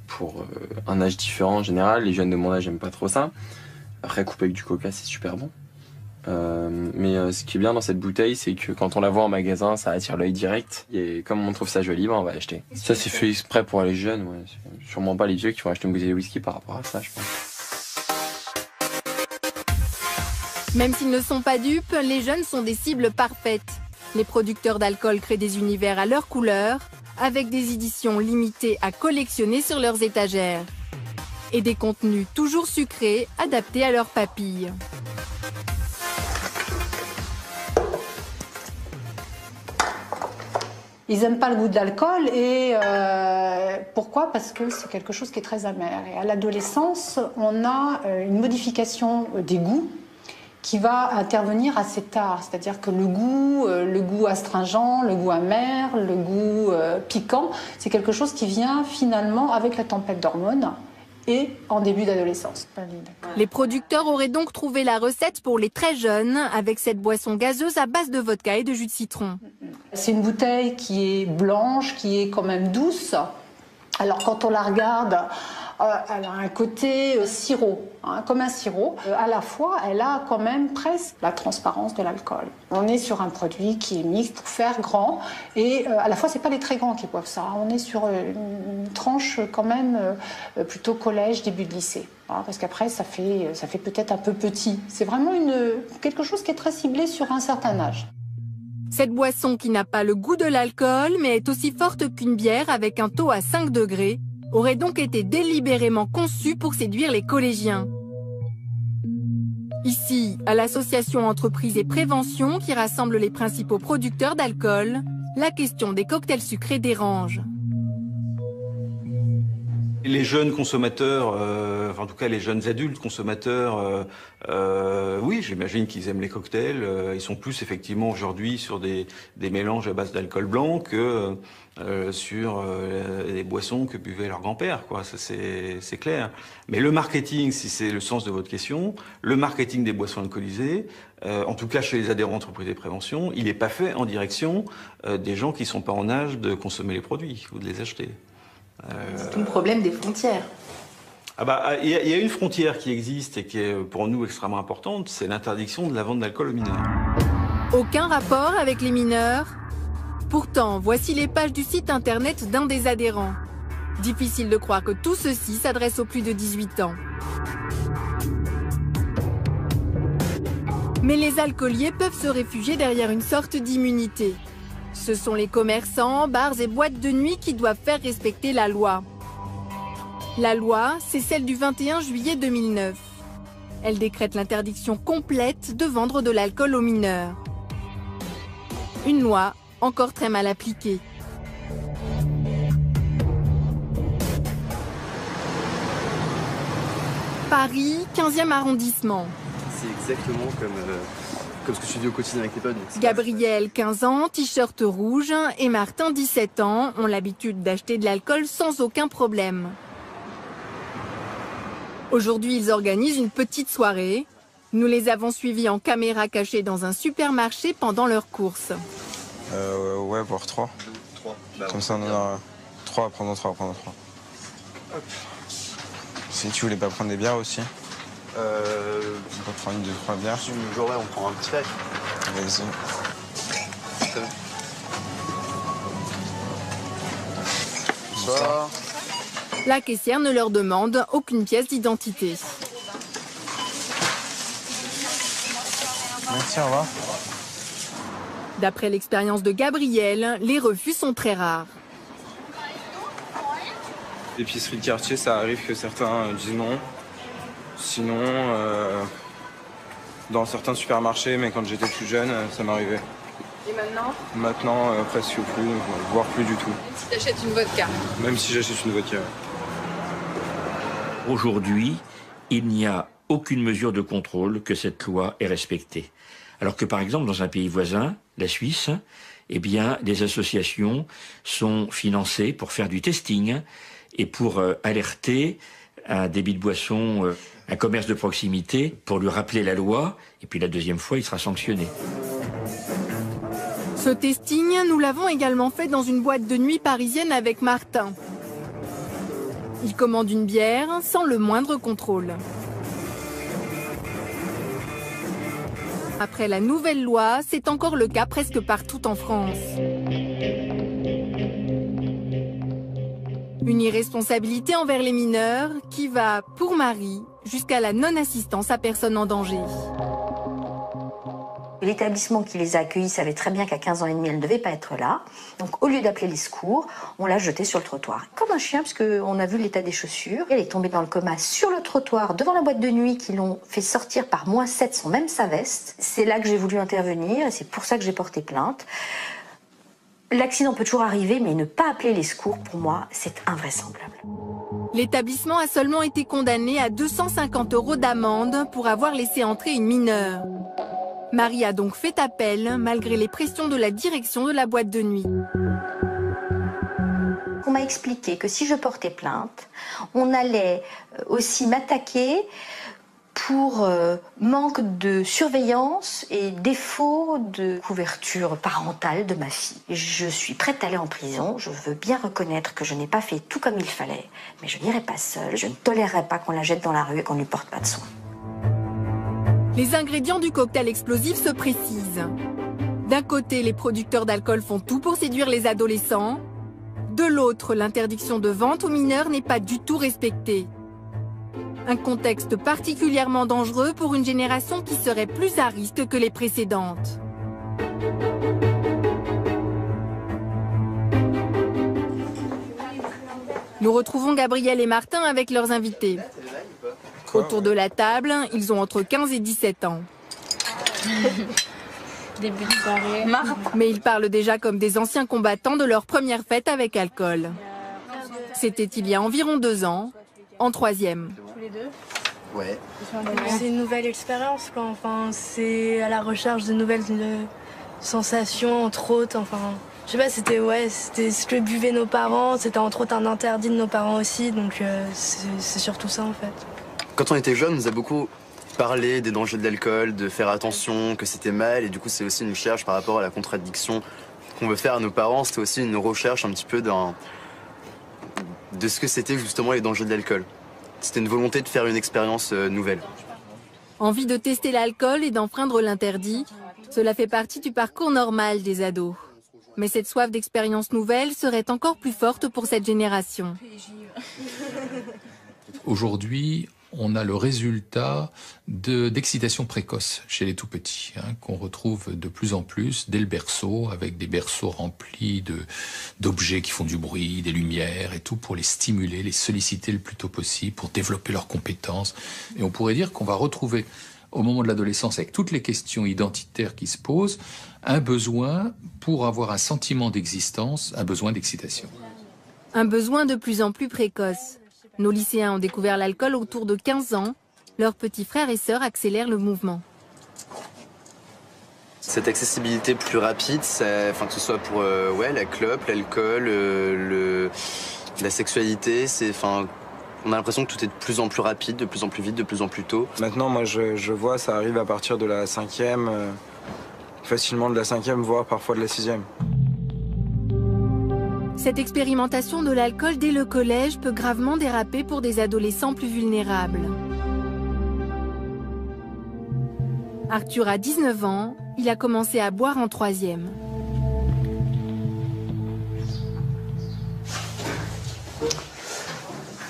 pour un âge différent en général. Les jeunes de mon âge n'aiment pas trop ça. Après, couper avec du coca, c'est super bon. Mais ce qui est bien dans cette bouteille, c'est que quand on la voit en magasin, ça attire l'œil direct. Et comme on trouve ça joli, on va l'acheter. Ça, c'est fait exprès pour les jeunes. Ouais. Sûrement pas les vieux qui vont acheter une bouteille de whisky par rapport à ça, je pense. Même s'ils ne sont pas dupes, les jeunes sont des cibles parfaites. Les producteurs d'alcool créent des univers à leur couleur, avec des éditions limitées à collectionner sur leurs étagères. Et des contenus toujours sucrés, adaptés à leurs papilles. Ils n'aiment pas le goût de l'alcool et pourquoi ? Parce que c'est quelque chose qui est très amer. Et à l'adolescence, on a une modification des goûts qui va intervenir assez tard. C'est-à-dire que le goût astringent, le goût amer, le goût piquant, c'est quelque chose qui vient finalement avec la tempête d'hormones et en début d'adolescence. Les producteurs auraient donc trouvé la recette pour les très jeunes avec cette boisson gazeuse à base de vodka et de jus de citron. C'est une bouteille qui est blanche, qui est quand même douce. Alors quand on la regarde, elle a un côté sirop, hein, comme un sirop. À la fois, elle a quand même presque la transparence de l'alcool. On est sur un produit qui est mixte pour faire grand. Et à la fois, c'est pas les très grands qui boivent ça. On est sur une tranche quand même plutôt collège, début de lycée. Hein, parce qu'après, ça fait peut-être un peu petit. C'est vraiment quelque chose qui est très ciblé sur un certain âge. Cette boisson qui n'a pas le goût de l'alcool, mais est aussi forte qu'une bière avec un taux à 5 degrés, aurait donc été délibérément conçue pour séduire les collégiens. Ici, à l'association Entreprise et Prévention, qui rassemble les principaux producteurs d'alcool, la question des cocktails sucrés dérange. Les jeunes consommateurs, en tout cas les jeunes adultes consommateurs, oui, j'imagine qu'ils aiment les cocktails. Ils sont plus effectivement aujourd'hui sur des mélanges à base d'alcool blanc que sur les boissons que buvaient leurs grands-pères, quoi. Ça, c'est clair. Mais le marketing, si c'est le sens de votre question, le marketing des boissons alcoolisées, en tout cas chez les adhérents Entreprises et Prévention, il n'est pas fait en direction des gens qui ne sont pas en âge de consommer les produits ou de les acheter. C'est tout le problème des frontières. Il y a une frontière qui existe et qui est pour nous extrêmement importante, c'est l'interdiction de la vente d'alcool aux mineurs. Aucun rapport avec les mineurs. Pourtant, voici les pages du site internet d'un des adhérents. Difficile de croire que tout ceci s'adresse aux plus de 18 ans. Mais les alcooliers peuvent se réfugier derrière une sorte d'immunité. Ce sont les commerçants, bars et boîtes de nuit qui doivent faire respecter la loi. La loi, c'est celle du 21 juillet 2009. Elle décrète l'interdiction complète de vendre de l'alcool aux mineurs. Une loi encore très mal appliquée. Paris, 15e arrondissement. C'est exactement comme ce que je dis au quotidien avec les potes. Gabriel, 15 ans, t-shirt rouge, et Martin, 17 ans, ont l'habitude d'acheter de l'alcool sans aucun problème. Aujourd'hui, ils organisent une petite soirée. Nous les avons suivis en caméra cachée dans un supermarché pendant leurs courses. Ouais, voire 3. Comme ça, on en a 3, prendre 3. Hop. Si tu voulais pas prendre des bières aussi. On peut prendre 1, 2, 3 bières. Une journée, on prend un petit pack. Vas-y. Bonsoir. La caissière ne leur demande aucune pièce d'identité. Merci, au revoir. D'après l'expérience de Gabriel, les refus sont très rares. L'épicerie de quartier, ça arrive que certains disent non. Sinon, dans certains supermarchés, mais quand j'étais plus jeune, ça m'arrivait. Et maintenant? Maintenant, presque plus, voire plus du tout. Même si tu achètes une vodka? Même si j'achète une vodka. Aujourd'hui, il n'y a aucune mesure de contrôle que cette loi est respectée. Alors que par exemple, dans un pays voisin, la Suisse, eh bien, des associations sont financées pour faire du testing et pour alerter un débit de boisson, un commerce de proximité, pour lui rappeler la loi, et puis la deuxième fois, il sera sanctionné. Ce testing, nous l'avons également fait dans une boîte de nuit parisienne avec Martin. Il commande une bière sans le moindre contrôle. Après la nouvelle loi, c'est encore le cas presque partout en France. Une irresponsabilité envers les mineurs qui va, pour Marie, jusqu'à la non-assistance à personne en danger. L'établissement qui les a accueillis savait très bien qu'à 15 ans et demi, elle ne devait pas être là. Donc au lieu d'appeler les secours, on l'a jetée sur le trottoir. Comme un chien, parce qu'on a vu l'état des chaussures. Elle est tombée dans le coma sur le trottoir, devant la boîte de nuit qui l'ont fait sortir par -7 sans même sa veste. C'est là que j'ai voulu intervenir et c'est pour ça que j'ai porté plainte. L'accident peut toujours arriver, mais ne pas appeler les secours, pour moi, c'est invraisemblable. L'établissement a seulement été condamné à 250 € d'amende pour avoir laissé entrer une mineure. Marie a donc fait appel, malgré les pressions de la direction de la boîte de nuit. On m'a expliqué que si je portais plainte, on allait aussi m'attaquer pour manque de surveillance et défaut de couverture parentale de ma fille. Je suis prête à aller en prison, je veux bien reconnaître que je n'ai pas fait tout comme il fallait, mais je n'irai pas seule, je ne tolérerai pas qu'on la jette dans la rue et qu'on ne lui porte pas de soin. Les ingrédients du cocktail explosif se précisent. D'un côté, les producteurs d'alcool font tout pour séduire les adolescents. De l'autre, l'interdiction de vente aux mineurs n'est pas du tout respectée. Un contexte particulièrement dangereux pour une génération qui serait plus à risque que les précédentes. Nous retrouvons Gabriel et Martin avec leurs invités. Autour de la table, ils ont entre 15 et 17 ans. Début de soirée. Mais ils parlent déjà comme des anciens combattants de leur première fête avec alcool. C'était il y a environ 2 ans, en 3e. Tous les deux? Ouais. C'est une nouvelle expérience, quoi. Enfin, c'est à la recherche de nouvelles sensations, entre autres. Enfin, je sais pas, c'était ce que buvaient nos parents. C'était entre autres un interdit de nos parents aussi. Donc c'est surtout ça, en fait. Quand on était jeunes, on nous a beaucoup parlé des dangers de l'alcool, de faire attention, que c'était mal. Et du coup, c'est aussi une recherche par rapport à la contradiction qu'on veut faire à nos parents. C'était aussi une recherche un petit peu de ce que c'était justement les dangers de l'alcool. C'était une volonté de faire une expérience nouvelle. Envie de tester l'alcool et d'enfreindre l'interdit, cela fait partie du parcours normal des ados. Mais cette soif d'expériences nouvelles serait encore plus forte pour cette génération. Aujourd'hui, on a le résultat d'excitation précoce chez les tout-petits, qu'on retrouve de plus en plus dès le berceau, avec des berceaux remplis d'objets qui font du bruit, des lumières et tout, pour les stimuler, les solliciter le plus tôt possible, pour développer leurs compétences. Et on pourrait dire qu'on va retrouver, au moment de l'adolescence, avec toutes les questions identitaires qui se posent, un besoin pour avoir un sentiment d'existence, un besoin d'excitation. Un besoin de plus en plus précoce. Nos lycéens ont découvert l'alcool autour de 15 ans. Leurs petits frères et sœurs accélèrent le mouvement. Cette accessibilité plus rapide, que ce soit pour la clope, l'alcool, la sexualité, on a l'impression que tout est de plus en plus rapide, de plus en plus vite, de plus en plus tôt. Maintenant, moi, je vois, ça arrive à partir de la 5e, facilement de la 5e, voire parfois de la 6e. Cette expérimentation de l'alcool dès le collège peut gravement déraper pour des adolescents plus vulnérables. Arthur a 19 ans, il a commencé à boire en 3e.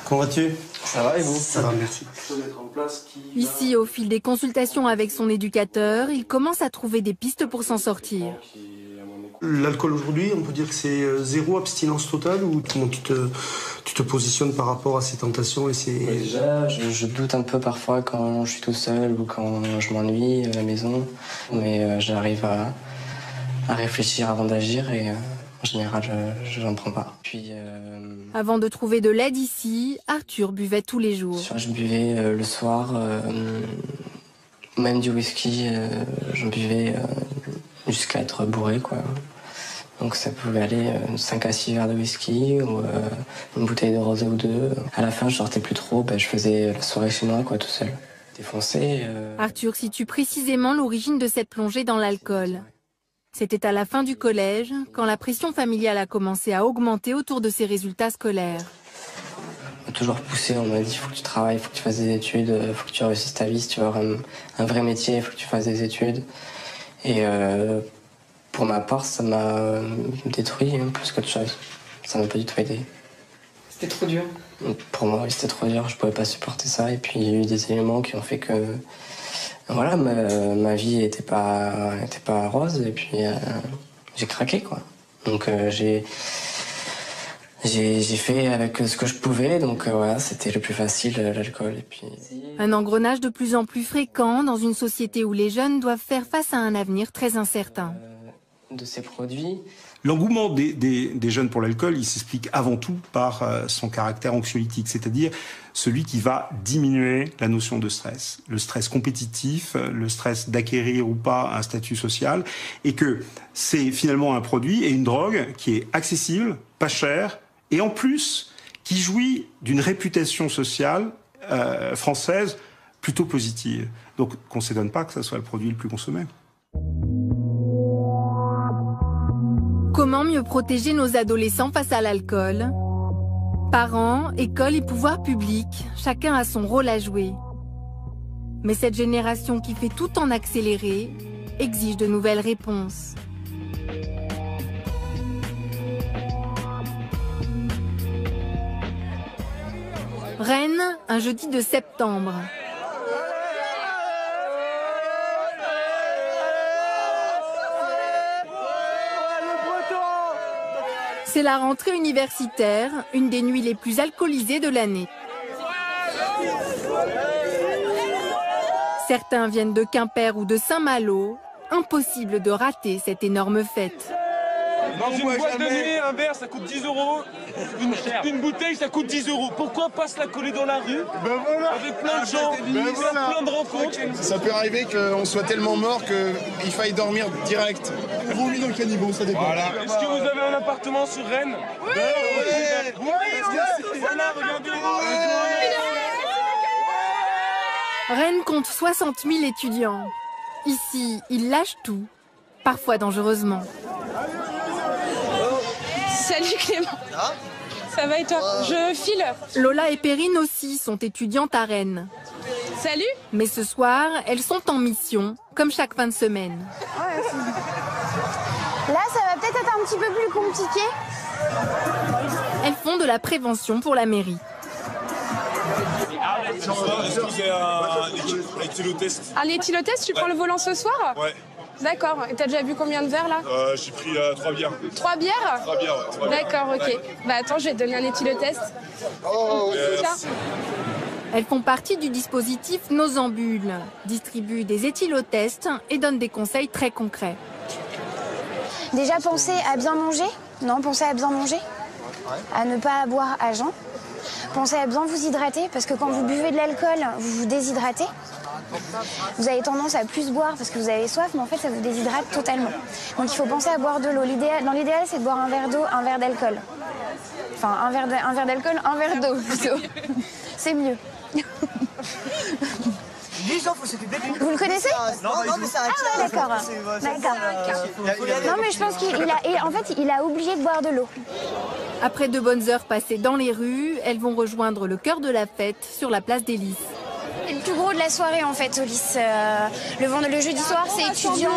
Comment vas-tu? Ça va et vous? Ça va, merci. Ici, au fil des consultations avec son éducateur, il commence à trouver des pistes pour s'en sortir. L'alcool aujourd'hui, on peut dire que c'est zéro abstinence totale ou comment tu te positionnes par rapport à ces tentations et ces... Déjà, je doute un peu parfois quand je suis tout seul ou quand je m'ennuie à la maison, mais j'arrive à réfléchir avant d'agir et en général, je n'en prends pas. Puis, avant de trouver de l'aide ici, Arthur buvait tous les jours. Je buvais le soir, même du whisky, j'en buvais jusqu'à être bourré, quoi. Donc ça pouvait aller 5 à 6 verres de whisky ou une bouteille de rosé ou deux. À la fin, je sortais plus trop, je faisais la soirée chez moi, quoi, tout seul. Défoncé. Arthur situe précisément l'origine de cette plongée dans l'alcool. C'était à la fin du collège, quand la pression familiale a commencé à augmenter autour de ses résultats scolaires. On m'a toujours poussé, on m'a dit, il faut que tu travailles, il faut que tu fasses des études, il faut que tu réussisses ta vie, si tu veux avoir un vrai métier, il faut que tu fasses des études. Et pour ma part, ça m'a détruit plus qu'autre chose. Ça m'a pas du tout aidé. C'était trop dur? Pour moi, oui, c'était trop dur. Je pouvais pas supporter ça. Et puis, il y a eu des éléments qui ont fait que... Voilà, ma vie était pas rose. Et puis, j'ai craqué, quoi. Donc, j'ai fait avec ce que je pouvais. Donc, voilà, c'était le plus facile, l'alcool. Et puis... Un engrenage de plus en plus fréquent dans une société où les jeunes doivent faire face à un avenir très incertain. De ces produits. L'engouement des jeunes pour l'alcool, il s'explique avant tout par son caractère anxiolytique, c'est-à-dire celui qui va diminuer la notion de stress, le stress compétitif, le stress d'acquérir ou pas un statut social, et que c'est finalement un produit et une drogue qui est accessible, pas cher, et en plus qui jouit d'une réputation sociale française plutôt positive. Donc qu'on ne s'étonne pas que ça soit le produit le plus consommé. Comment mieux protéger nos adolescents face à l'alcool? Parents, écoles et pouvoirs publics, chacun a son rôle à jouer. Mais cette génération qui fait tout en accéléré exige de nouvelles réponses. Rennes, un jeudi de septembre. C'est la rentrée universitaire, une des nuits les plus alcoolisées de l'année. Certains viennent de Quimper ou de Saint-Malo. Impossible de rater cette énorme fête. Dans une boîte de nuit, un verre ça coûte 10 €. Une bouteille ça coûte 10 €. Pourquoi pas se la coller dans la rue avec plein de gens, plein de rencontres? Ça peut arriver qu'on soit tellement mort qu'il faille dormir direct. Vomi dans le caniveau, ça dépend. Voilà. Est-ce que vous avez un appartement sur Rennes? Oui. Voilà, regardez-vous. Rennes compte 60 000 étudiants. Ici, ils lâchent tout, parfois dangereusement. Salut Clément. Ça va et toi? Je file. Lola et Perrine aussi sont étudiantes à Rennes. Salut. Mais ce soir, elles sont en mission, comme chaque fin de semaine. Là, ça va peut-être être un un petit peu plus compliqué. Elles font de la prévention pour la mairie. Est-ce que j'ai un éthylotest? Un éthylotest, tu prends le volant ce soir? Ouais. D'accord. Et t'as déjà bu combien de verres là? J'ai pris 3 bières. 3 bières? 3 bières, ouais. 3 bières. D'accord, ok. Ouais. Bah attends, je vais te donner un éthylotest. Oh, Tiens. Elles font partie du dispositif Nosambule, distribuent des éthylotests et donnent des conseils très concrets. Déjà, pensez à bien manger. Non, pensez à bien manger. À ne pas boire à jeun. Pensez à bien vous hydrater, parce que quand vous buvez de l'alcool, vous vous déshydratez. Vous avez tendance à plus boire parce que vous avez soif, mais en fait, ça vous déshydrate totalement. Donc il faut penser à boire de l'eau. Dans l'idéal, c'est de boire un verre d'eau, un verre d'alcool. Enfin, un verre d'alcool, un verre d'eau plutôt. C'est mieux. Vous le connaissez? Non, mais c'est un Ah, d'accord. Non, mais je pense qu'il a oublié de boire de l'eau. Après 2 bonnes heures passées dans les rues, elles vont rejoindre le cœur de la fête sur la place des Lys. C'est le plus gros de la soirée en fait au Lys. Le jeudi soir, c'est étudiant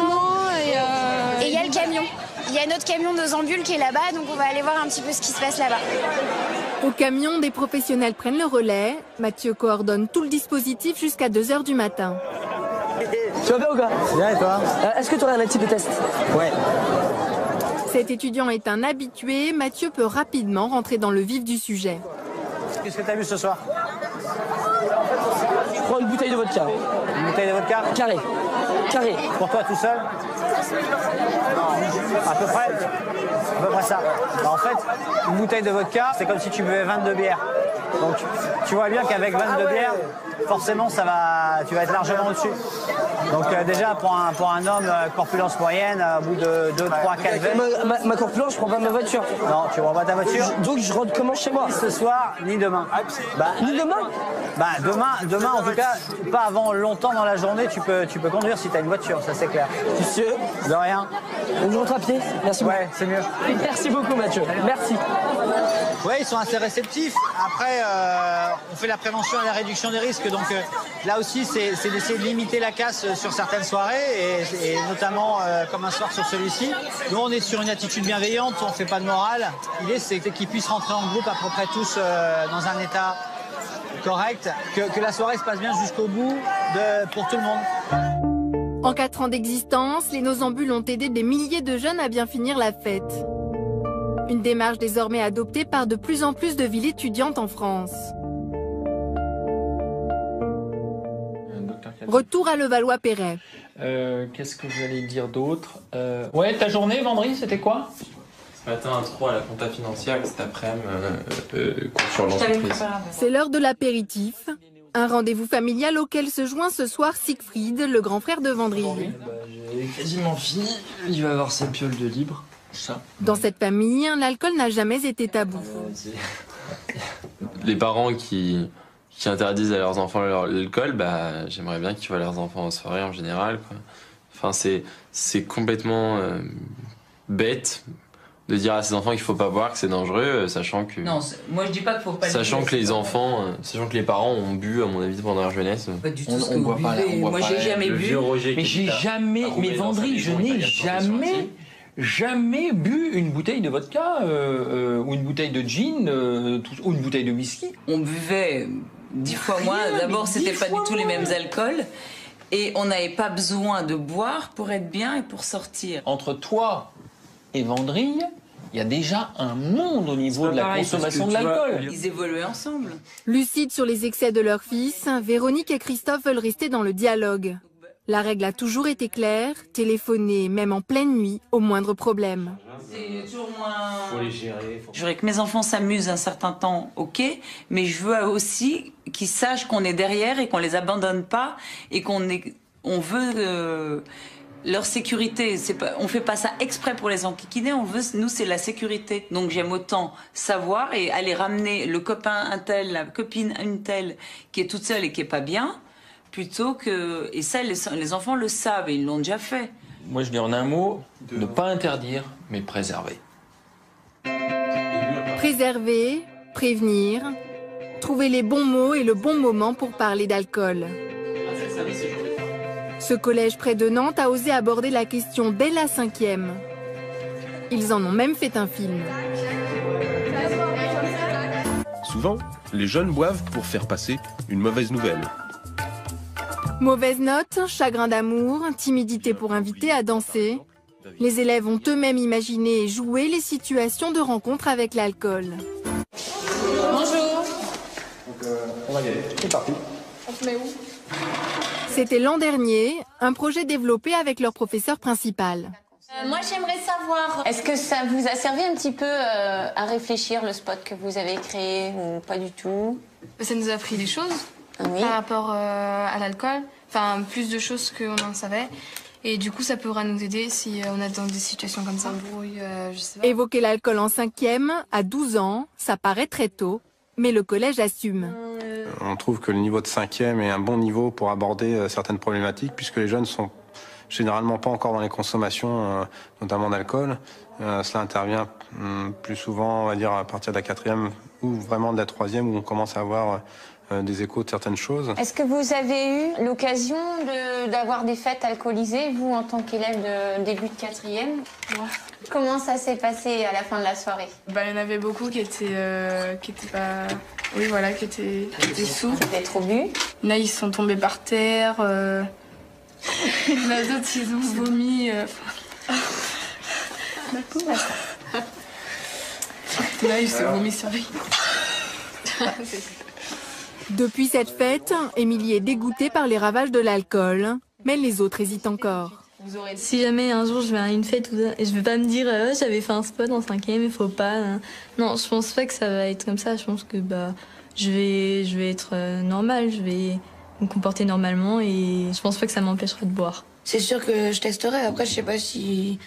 et il y a le camion. Il y a notre camion Nosambule qui est là-bas, donc on va aller voir un petit peu ce qui se passe là-bas. Au camion, des professionnels prennent le relais. Mathieu coordonne tout le dispositif jusqu'à 2 h du matin. Tu vas bien ou quoi? Bien et toi? Est-ce que tu aurais un éthylotest? Ouais. Cet étudiant est un habitué. Mathieu peut rapidement rentrer dans le vif du sujet. Qu'est-ce que tu as vu ce soir? Je prends une bouteille de vodka. Une bouteille de vodka? Carré. Carré. Pour toi tout seul? À peu près ça. Bah, en fait, une bouteille de vodka, c'est comme si tu buvais 22 bières. Donc tu vois bien qu'avec 22 bières, forcément tu vas être largement au-dessus. Donc déjà pour un homme corpulence moyenne, au bout de 2, 3, 4 verres. Ma corpulence, je prends pas ma voiture. Non, tu prends pas ta voiture. Donc je rentre comment chez moi? Ni ce soir, ni demain. Ni demain? Bah demain en tout cas, pas avant longtemps dans la journée, tu peux conduire si tu as une voiture, ça c'est clair. Monsieur? De rien. Donc je rentre à pied? Merci beaucoup. Ouais, c'est mieux. Merci beaucoup Mathieu. Merci. Ouais, ils sont assez réceptifs. Après, on fait la prévention et la réduction des risques. Donc là aussi, c'est d'essayer de limiter la casse sur certaines soirées, et notamment comme un soir sur celui-ci. Nous, on est sur une attitude bienveillante, on ne fait pas de morale. L'idée, c'est qu'ils puissent rentrer en groupe à peu près tous dans un état correct, que la soirée se passe bien jusqu'au bout pour tout le monde. En 4 ans d'existence, les Nosambules ont aidé des milliers de jeunes à bien finir la fête. Une démarche désormais adoptée par de plus en plus de villes étudiantes en France. Retour à Levallois-Perret. Qu'est-ce que j'allais dire d'autre? Ouais, ta journée, vendredi, c'était quoi? Ce matin, un 3 à la compta financière et cet après-midi, cours sur l'entreprise. C'est l'heure de l'apéritif. Un rendez-vous familial auquel se joint ce soir Siegfried, le grand frère de Vendrille. J'ai quasiment fini. Il va avoir sa piole de libre. Ça. Dans cette famille, l'alcool n'a jamais été tabou. Les parents qui interdisent à leurs enfants l'alcool, bah, j'aimerais bien qu'ils voient leurs enfants en soirée en général, quoi. Enfin, c'est complètement bête de dire à ses enfants qu'il faut pas boire, que c'est dangereux, sachant que... Non, moi je dis pas qu'il faut pas... Sachant que les enfants, sachant que les parents ont bu, à mon avis, pendant leur jeunesse. Pas du tout ce que vous buvez. Moi j'ai jamais bu. Mais j'ai jamais... Mais Vendrille, je n'ai jamais bu une bouteille de vodka ou une bouteille de gin ou une bouteille de whisky. On buvait 10 fois moins. D'abord, c'était pas du tout les mêmes alcools. Et on n'avait pas besoin de boire pour être bien et pour sortir. Entre toi et Vendrille, il y a déjà un monde au niveau de la consommation de l'alcool. Ils évoluaient ensemble. Lucides sur les excès de leur fils, Véronique et Christophe veulent rester dans le dialogue. La règle a toujours été claire, téléphoner même en pleine nuit au moindre problème. C'est toujours moins... Faut les gérer. Je voudrais que mes enfants s'amusent un certain temps, ok, mais je veux aussi qu'ils sachent qu'on est derrière et qu'on les abandonne pas et on veut leur sécurité. On fait pas ça exprès pour les enquiquiner, nous c'est la sécurité. Donc j'aime autant savoir et aller ramener le copain un tel, la copine une telle qui est toute seule et qui est pas bien, plutôt que... Et ça, les enfants le savent et ils l'ont déjà fait. Moi, je dis en un mot, ne pas interdire, mais préserver. Préserver, prévenir, trouver les bons mots et le bon moment pour parler d'alcool. Ce collège près de Nantes a osé aborder la question dès la 5e. Ils en ont même fait un film. Souvent, les jeunes boivent pour faire passer une mauvaise nouvelle. Mauvaise note, chagrin d'amour, timidité pour inviter à danser. Les élèves ont eux-mêmes imaginé et joué les situations de rencontre avec l'alcool. Bonjour. On va y aller. C'est parti. On se met où? C'était l'an dernier, un projet développé avec leur professeur principal. Moi, j'aimerais savoir, est-ce que ça vous a servi un petit peu à réfléchir, le spot que vous avez créé, ou pas du tout? Ça nous a appris des choses par rapport à l'alcool, enfin plus de choses qu'on en savait. Et du coup, ça pourra nous aider si on est dans des situations comme ça. Je sais pas. Évoquer l'alcool en 5e, à 12 ans, ça paraît très tôt, mais le collège assume. On trouve que le niveau de 5e est un bon niveau pour aborder certaines problématiques, puisque les jeunes sont généralement pas encore dans les consommations, notamment d'alcool. Cela intervient plus souvent, on va dire, à partir de la 4e ou vraiment de la 3e, où on commence à avoir des échos de certaines choses. Est-ce que vous avez eu l'occasion d'avoir des fêtes alcoolisées, vous, en tant qu'élève de début de 4e? Ouais. Comment ça s'est passé à la fin de la soirée? Il y en avait beaucoup qui étaient pas... Oui, voilà, qui étaient sous. Qui étaient trop bu. Là, ils sont tombés par terre. Là, d'autres, ils ont vomi. Là, ils se vomi sur lui. Depuis cette fête, Émilie est dégoûtée par les ravages de l'alcool, mais les autres hésitent encore. Si jamais un jour je vais à une fête, je vais pas me dire j'avais fait un spot en 5e, il faut pas. Non, je pense pas que ça va être comme ça. Je pense que je vais être normale, je vais me comporter normalement et je pense pas que ça m'empêchera de boire. C'est sûr que je testerai. Après, je sais pas si...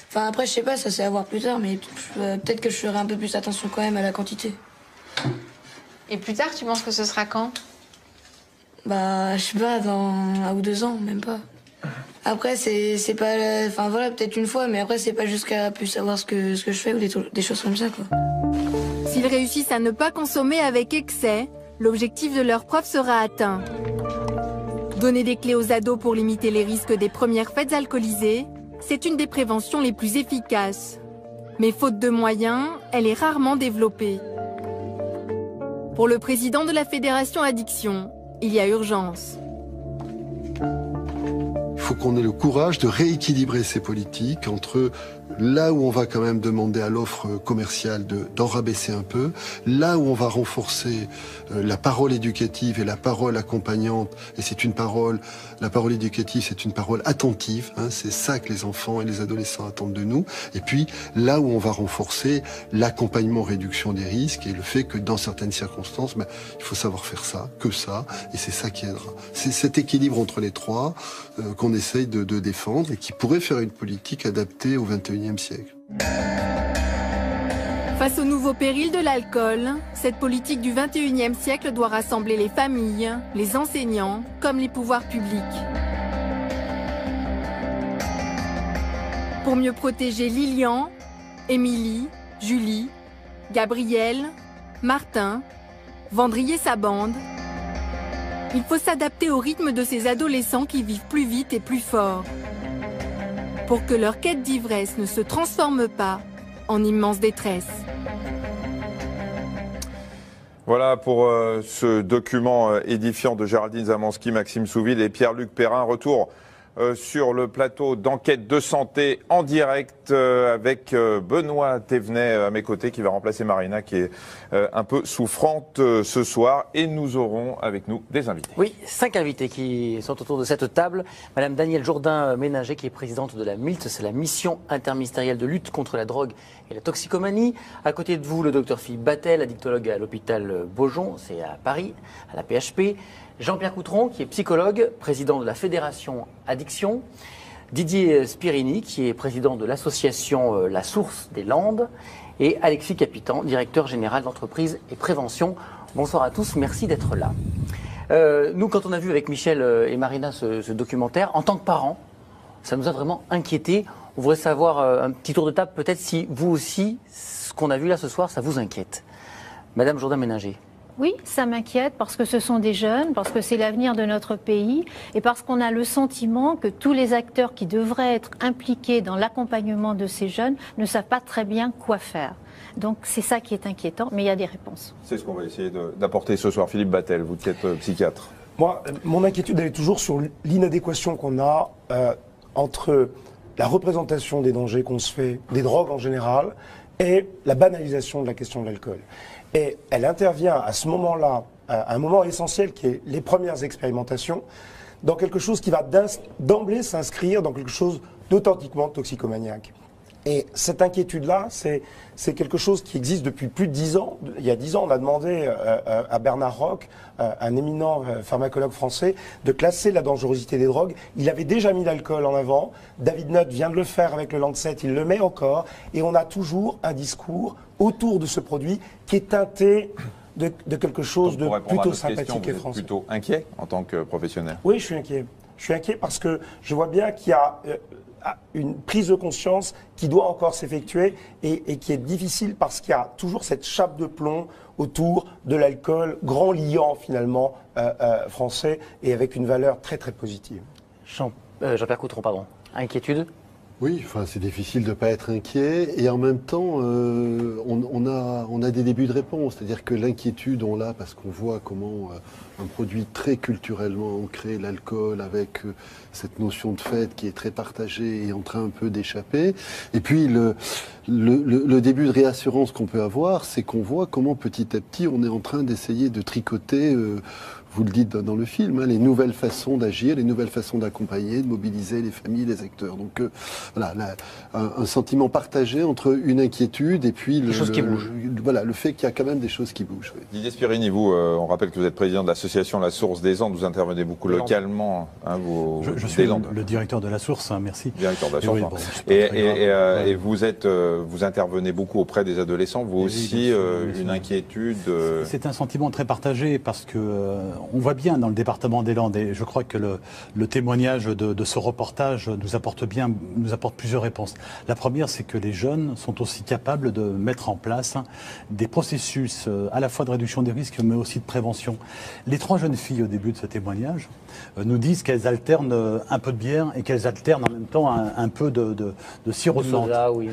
Enfin, après, je sais pas, ça c'est à voir plus tard, mais peut-être que je ferai un peu plus attention quand même à la quantité. Et plus tard, tu penses que ce sera quand? Je sais pas, dans 1 ou 2 ans, même pas. Après, c'est pas... Enfin, voilà, peut-être une fois, mais après, c'est pas jusqu'à plus savoir ce que je fais ou des choses comme ça, quoi. S'ils réussissent à ne pas consommer avec excès, l'objectif de leur prof sera atteint. Donner des clés aux ados pour limiter les risques des premières fêtes alcoolisées, c'est une des préventions les plus efficaces. Mais faute de moyens, elle est rarement développée. Pour le président de la Fédération Addiction, il y a urgence. Il faut qu'on ait le courage de rééquilibrer ces politiques entre là où on va quand même demander à l'offre commerciale d'en rabaisser un peu, là où on va renforcer la parole éducative et la parole accompagnante, et la parole éducative, c'est une parole attentive, c'est ça que les enfants et les adolescents attendent de nous, et puis là où on va renforcer l'accompagnement réduction des risques et le fait que dans certaines circonstances, il faut savoir faire ça, que ça, et c'est ça qui aidera. C'est cet équilibre entre les trois qu'on essaye de défendre et qui pourrait faire une politique adaptée au XXIe siècle. Face au nouveau péril de l'alcool, cette politique du XXIe siècle doit rassembler les familles, les enseignants, comme les pouvoirs publics. Pour mieux protéger Lilian, Émilie, Julie, Gabriel, Martin, Vendry et sa bande, il faut s'adapter au rythme de ces adolescents qui vivent plus vite et plus fort, pour que leur quête d'ivresse ne se transforme pas en immense détresse. Voilà pour ce document édifiant de Géraldine Zamanski, Maxime Souville et Pierre-Luc Perrin. Retour sur le plateau d'Enquête de santé en direct avec Benoît Thévenet à mes côtés qui va remplacer Marina qui est un peu souffrante ce soir, et nous aurons avec nous des invités. Oui, 5 invités qui sont autour de cette table. Madame Danielle Jourdain-Méninger qui est présidente de la MILT, c'est la mission interministérielle de lutte contre la drogue et la toxicomanie. À côté de vous, le docteur Philippe Battel, addictologue à l'hôpital Beaujon, c'est à Paris, à la PHP. Jean-Pierre Coutron, qui est psychologue, président de la Fédération Addiction. Didier Spirini, qui est président de l'association La Source des Landes. Et Alexis Capitan, directeur général d'entreprise et prévention. Bonsoir à tous, merci d'être là. Nous, quand on a vu avec Michel et Marina ce documentaire, en tant que parents, ça nous a vraiment inquiétés. On voudrait savoir, un petit tour de table, peut-être si vous aussi, ce qu'on a vu là ce soir, ça vous inquiète. Madame Jourdain-Méninger. Oui, ça m'inquiète parce que ce sont des jeunes, parce que c'est l'avenir de notre pays et parce qu'on a le sentiment que tous les acteurs qui devraient être impliqués dans l'accompagnement de ces jeunes ne savent pas très bien quoi faire. Donc c'est ça qui est inquiétant, mais il y a des réponses. C'est ce qu'on va essayer d'apporter ce soir. Philippe Battel, vous qui êtes psychiatre. Moi, mon inquiétude, elle est toujours sur l'inadéquation qu'on a entre la représentation des dangers qu'on se fait, des drogues en général, et la banalisation de la question de l'alcool. Et elle intervient à ce moment-là, à un moment essentiel qui est les premières expérimentations, dans quelque chose qui va d'emblée s'inscrire dans quelque chose d'authentiquement toxicomaniaque. Et cette inquiétude-là, c'est quelque chose qui existe depuis plus de 10 ans. Il y a 10 ans, on a demandé à Bernard Roch, un éminent pharmacologue français, de classer la dangerosité des drogues. Il avait déjà mis l'alcool en avant. David Nutt vient de le faire avec le Lancet, il le met encore. Et on a toujours un discours autour de ce produit qui est teinté de quelque chose de plutôt sympathique et français. Vous êtes plutôt inquiet en tant que professionnel? Oui, je suis inquiet. Je suis inquiet parce que je vois bien qu'il y a une prise de conscience qui doit encore s'effectuer et qui est difficile parce qu'il y a toujours cette chape de plomb autour de l'alcool, grand liant finalement français et avec une valeur très très positive. Jean-Pierre Coutron, pardon. Inquiétude? Oui, enfin, c'est difficile de ne pas être inquiet et en même temps, on a des débuts de réponse. C'est-à-dire que l'inquiétude, on l'a parce qu'on voit comment un produit très culturellement ancré, l'alcool, avec cette notion de fête qui est très partagée, est en train un peu d'échapper. Et puis, le début de réassurance qu'on peut avoir, c'est qu'on voit comment petit à petit, on est en train d'essayer de tricoter vous le dites dans le film, hein, les nouvelles façons d'agir, les nouvelles façons d'accompagner, de mobiliser les familles, les acteurs. Donc voilà, un sentiment partagé entre une inquiétude et puis le fait qu'il y a quand même des choses qui bougent. Oui. Didier Spirini, vous, on rappelle que vous êtes président de l'association La Source des Andes, vous intervenez beaucoup localement. Hein, je suis le directeur de La Source, hein, merci. Directeur de La Source. Et vous intervenez beaucoup auprès des adolescents, vous aussi, une inquiétude C'est un sentiment très partagé parce que on voit bien dans le département des Landes, et je crois que le témoignage de ce reportage nous apporte plusieurs réponses. La première, c'est que les jeunes sont aussi capables de mettre en place des processus à la fois de réduction des risques, mais aussi de prévention. Les 3 jeunes filles au début de ce témoignage nous disent qu'elles alternent un peu de bière et qu'elles alternent en même temps un peu de sirop de menthe. Oui.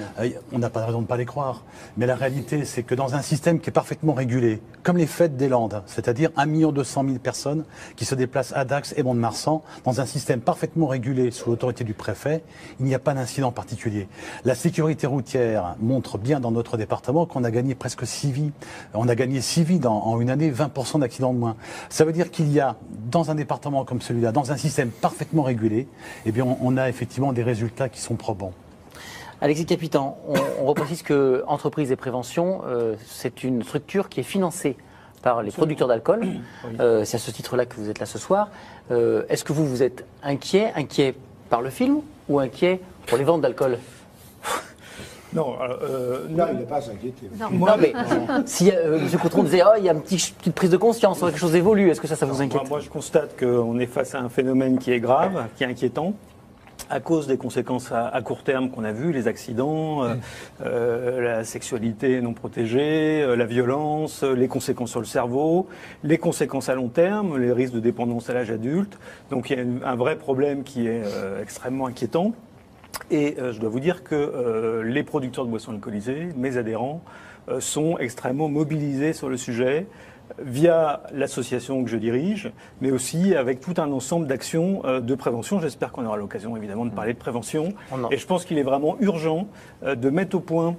On n'a pas de raison de ne pas les croire. Mais la réalité, c'est que dans un système qui est parfaitement régulé, comme les fêtes des Landes, c'est-à-dire 1 200 000 personnes qui se déplacent à Dax et Mont-de-Marsan, dans un système parfaitement régulé sous l'autorité du préfet, il n'y a pas d'incident particulier. La sécurité routière montre bien dans notre département qu'on a gagné presque 6 vies. On a gagné 6 vies en une année, 20% d'accidents de moins. Ça veut dire qu'il y a, dans un département comme celui-là, dans un système parfaitement régulé, eh bien, on a effectivement des résultats qui sont probants. Alexis Capitan, on reprécise que Entreprises et Prévention, c'est une structure qui est financée par les producteurs d'alcool. Oui. C'est à ce titre-là que vous êtes là ce soir. Est-ce que vous êtes inquiet par le film ou inquiet pour les ventes d'alcool? Non, là, il n'est pas à s'inquiéter. Moi, mais si M. Coutron disait il y a une petite prise de conscience, quelque chose évolue, est-ce que ça vous inquiète? Moi, je constate qu'on est face à un phénomène qui est grave, qui est inquiétant, à cause des conséquences à court terme qu'on a vues, les accidents, la sexualité non protégée, la violence, les conséquences sur le cerveau, les conséquences à long terme, les risques de dépendance à l'âge adulte. Donc il y a un vrai problème qui est extrêmement inquiétant. Et je dois vous dire que les producteurs de boissons alcoolisées, mes adhérents, sont extrêmement mobilisés sur le sujet, via l'association que je dirige, mais aussi avec tout un ensemble d'actions de prévention. J'espère qu'on aura l'occasion évidemment de parler de prévention. Et je pense qu'il est vraiment urgent de mettre au point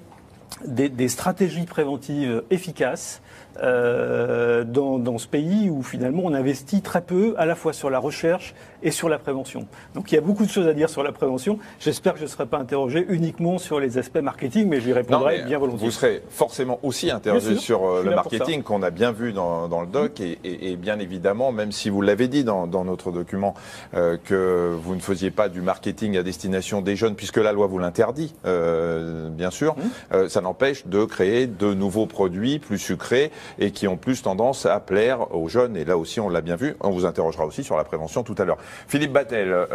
des stratégies préventives efficaces dans ce pays où finalement on investit très peu à la fois sur la recherche et sur la prévention. Donc il y a beaucoup de choses à dire sur la prévention. J'espère que je ne serai pas interrogé uniquement sur les aspects marketing, mais j'y répondrai bien volontiers. Vous serez forcément aussi interrogé sur le marketing qu'on a bien vu dans le doc et bien évidemment, même si vous l'avez dit dans notre document, que vous ne faisiez pas du marketing à destination des jeunes, puisque la loi vous l'interdit, bien sûr, ça n'empêche de créer de nouveaux produits plus sucrés et qui ont plus tendance à plaire aux jeunes. Et là aussi, on l'a bien vu. On vous interrogera aussi sur la prévention tout à l'heure. Philippe Battel,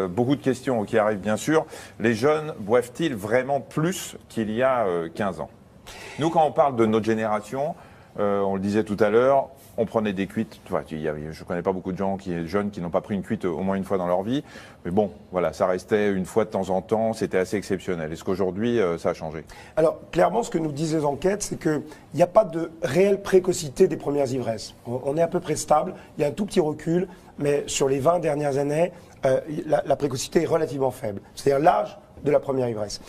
beaucoup de questions qui arrivent bien sûr. Les jeunes boivent-ils vraiment plus qu'il y a 15 ans? Nous, quand on parle de notre génération, on le disait tout à l'heure, on prenait des cuites. Enfin, je ne connais pas beaucoup de gens jeunes qui n'ont pas pris une cuite au moins une fois dans leur vie. Mais bon, voilà, ça restait une fois de temps en temps, c'était assez exceptionnel. Est-ce qu'aujourd'hui, ça a changé? Alors, clairement, ce que nous disent les enquêtes, c'est qu'il n'y a pas de réelle précocité des premières ivresses. On est à peu près stable, il y a un tout petit recul, mais sur les 20 dernières années, la précocité est relativement faible. C'est-à-dire l'âge de la première ivresse.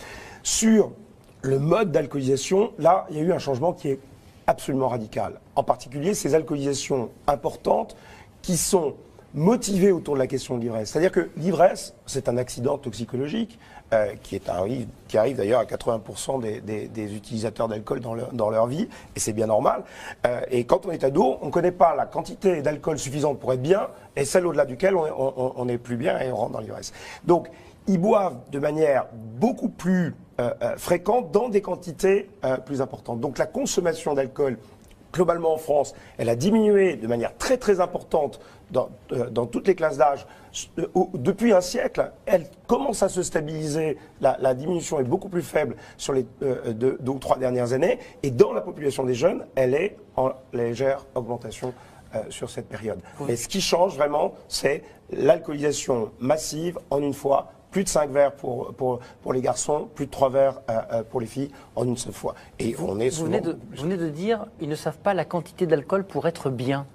Sur le mode d'alcoolisation, là, il y a eu un changement qui est absolument radical. En particulier, ces alcoolisations importantes qui sont motivées autour de la question de l'ivresse. C'est-à-dire que l'ivresse, c'est un accident toxicologique qui arrive d'ailleurs à 80% des utilisateurs d'alcool dans leur vie, et c'est bien normal. Et quand on est ado, on ne connaît pas la quantité d'alcool suffisante pour être bien, et celle au-delà duquel on n'est plus bien et on rentre dans l'ivresse. Donc, ils boivent de manière beaucoup plus fréquente dans des quantités plus importantes. Donc la consommation d'alcool, globalement en France, elle a diminué de manière très très importante dans toutes les classes d'âge depuis un siècle. Elle commence à se stabiliser, la diminution est beaucoup plus faible sur les 2 ou 3 dernières années, et dans la population des jeunes, elle est en légère augmentation sur cette période. Mais ce qui change vraiment, c'est l'alcoolisation massive en une fois. Plus de 5 verres pour les garçons, plus de 3 verres pour les filles en une seule fois. Et vous venez de dire, ils ne savent pas la quantité d'alcool pour être bien.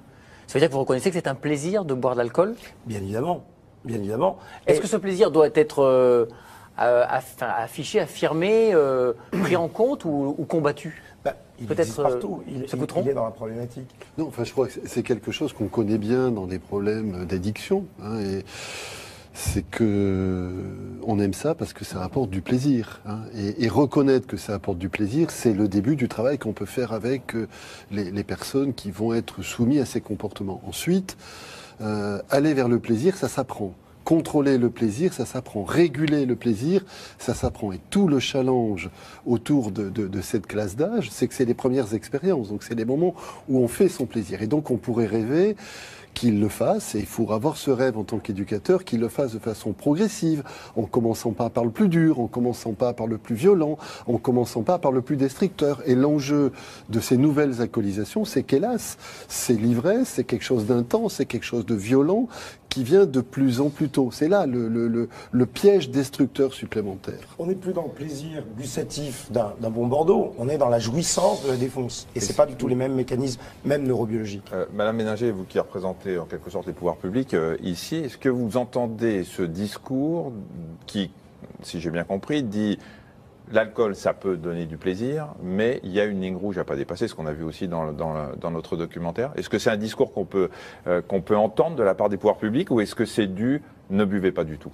Ça veut dire que vous reconnaissez que c'est un plaisir de boire de l'alcool? Bien évidemment. Bien évidemment. Est-ce que ce plaisir doit être affiché, affirmé, pris en compte ou combattu? Il existe partout, il est dans la problématique. Non, enfin, je crois que c'est quelque chose qu'on connaît bien dans des problèmes d'addiction. Et c'est que on aime ça parce que ça apporte du plaisir. Et reconnaître que ça apporte du plaisir, c'est le début du travail qu'on peut faire avec les personnes qui vont être soumises à ces comportements. Ensuite, aller vers le plaisir, ça s'apprend. Contrôler le plaisir, ça s'apprend. Réguler le plaisir, ça s'apprend. Et tout le challenge autour de cette classe d'âge, c'est que c'est les premières expériences. Donc c'est les moments où on fait son plaisir. Et donc on pourrait rêver qu'il le fasse, et il faut avoir ce rêve en tant qu'éducateur, qu'il le fasse de façon progressive, en commençant pas par le plus dur, en commençant pas par le plus violent, en commençant pas par le plus destructeur. Et l'enjeu de ces nouvelles alcoolisations, c'est qu'hélas, c'est l'ivresse, c'est quelque chose d'intense, c'est quelque chose de violent, qui vient de plus en plus tôt. C'est là le piège destructeur supplémentaire. On n'est plus dans le plaisir gustatif d'un bon Bordeaux, on est dans la jouissance de la défonce. Et ce n'est pas du tout les mêmes mécanismes, même neurobiologiques. Madame Méninger, vous qui représentez en quelque sorte les pouvoirs publics ici, est-ce que vous entendez ce discours qui, si j'ai bien compris, dit l'alcool, ça peut donner du plaisir, mais il y a une ligne rouge à pas dépasser, ce qu'on a vu aussi dans notre documentaire. Est-ce que c'est un discours qu'on peut entendre de la part des pouvoirs publics, ou est-ce que c'est du « ne buvez pas du tout » ?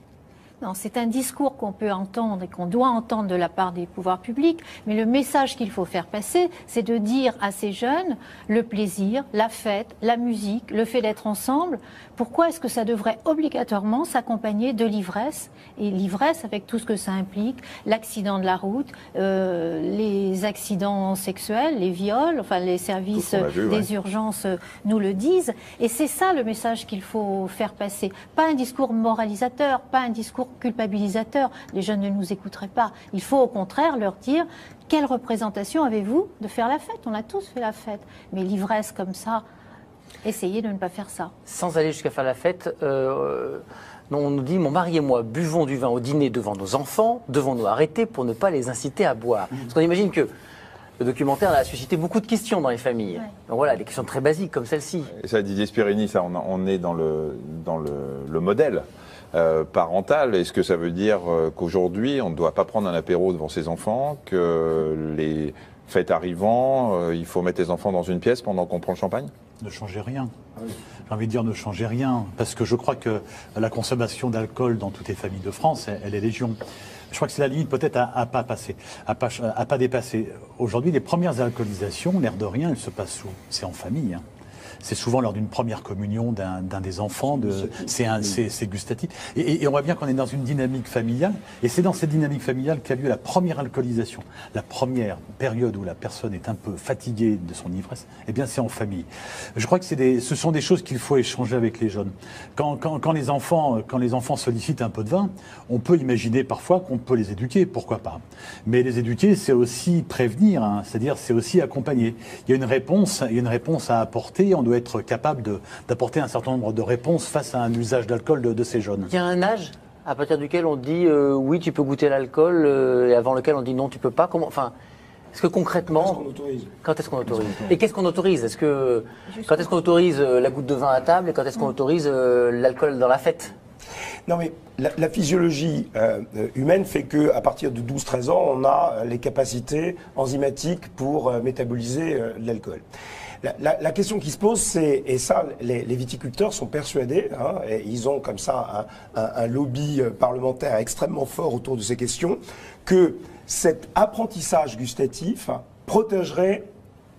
Non, c'est un discours qu'on peut entendre et qu'on doit entendre de la part des pouvoirs publics, mais le message qu'il faut faire passer, c'est de dire à ces jeunes le plaisir, la fête, la musique, le fait d'être ensemble. Pourquoi est-ce que ça devrait obligatoirement s'accompagner de l'ivresse? Et l'ivresse avec tout ce que ça implique, l'accident de la route, les accidents sexuels, les viols, enfin les services des urgences nous le disent. Et c'est ça le message qu'il faut faire passer. Pas un discours moralisateur, pas un discours culpabilisateur. Les jeunes ne nous écouteraient pas. Il faut au contraire leur dire: quelle représentation avez-vous de faire la fête? On a tous fait la fête. Mais l'ivresse comme ça, essayez de ne pas faire ça. Sans aller jusqu'à faire la fête, on nous dit, mon mari et moi buvons du vin au dîner devant nos enfants, devons-nous arrêter pour ne pas les inciter à boire? Parce qu'on imagine que le documentaire a suscité beaucoup de questions dans les familles. Ouais. Donc voilà, des questions très basiques comme celle-ci. Et ça, Didier Spirini, ça, on est dans le modèle parental. Est-ce que ça veut dire qu'aujourd'hui, on ne doit pas prendre un apéro devant ses enfants, que les fêtes arrivant, il faut mettre les enfants dans une pièce pendant qu'on prend le champagne? Ne changez rien. J'ai envie de dire ne changez rien, parce que je crois que la consommation d'alcool dans toutes les familles de France, elle est légion. Je crois que c'est la limite peut-être à pas passer, à pas dépasser. Aujourd'hui, les premières alcoolisations, l'air de rien, elles se passent où? C'est en famille. C'est souvent lors d'une première communion d'un des enfants, c'est gustatif. Et on voit bien qu'on est dans une dynamique familiale, et c'est dans cette dynamique familiale qu'a lieu la première alcoolisation. La première période où la personne est un peu fatiguée de son ivresse, eh bien c'est en famille. Je crois que ce sont des choses qu'il faut échanger avec les jeunes. Quand les enfants sollicitent un peu de vin, on peut imaginer parfois qu'on peut les éduquer, pourquoi pas. Mais les éduquer, c'est aussi prévenir, c'est-à-dire c'est aussi accompagner. Il y a une réponse à apporter, on doit doit être capable d'apporter un certain nombre de réponses face à un usage d'alcool de ces jeunes. Il y a un âge à partir duquel on dit oui, tu peux goûter l'alcool, et avant lequel on dit non, tu peux pas. Comment, enfin, est-ce que concrètement, quand est-ce qu'on autorise et qu'est-ce qu'on autorise? Quand est-ce qu'on autorise la goutte de vin à table et quand est-ce qu'on autorise l'alcool dans la fête? Non, mais la physiologie humaine fait qu'à partir de 12-13 ans, on a les capacités enzymatiques pour métaboliser l'alcool. La question qui se pose, c'est, et ça, les viticulteurs sont persuadés, hein, et ils ont comme ça un lobby parlementaire extrêmement fort autour de ces questions, que cet apprentissage gustatif protégerait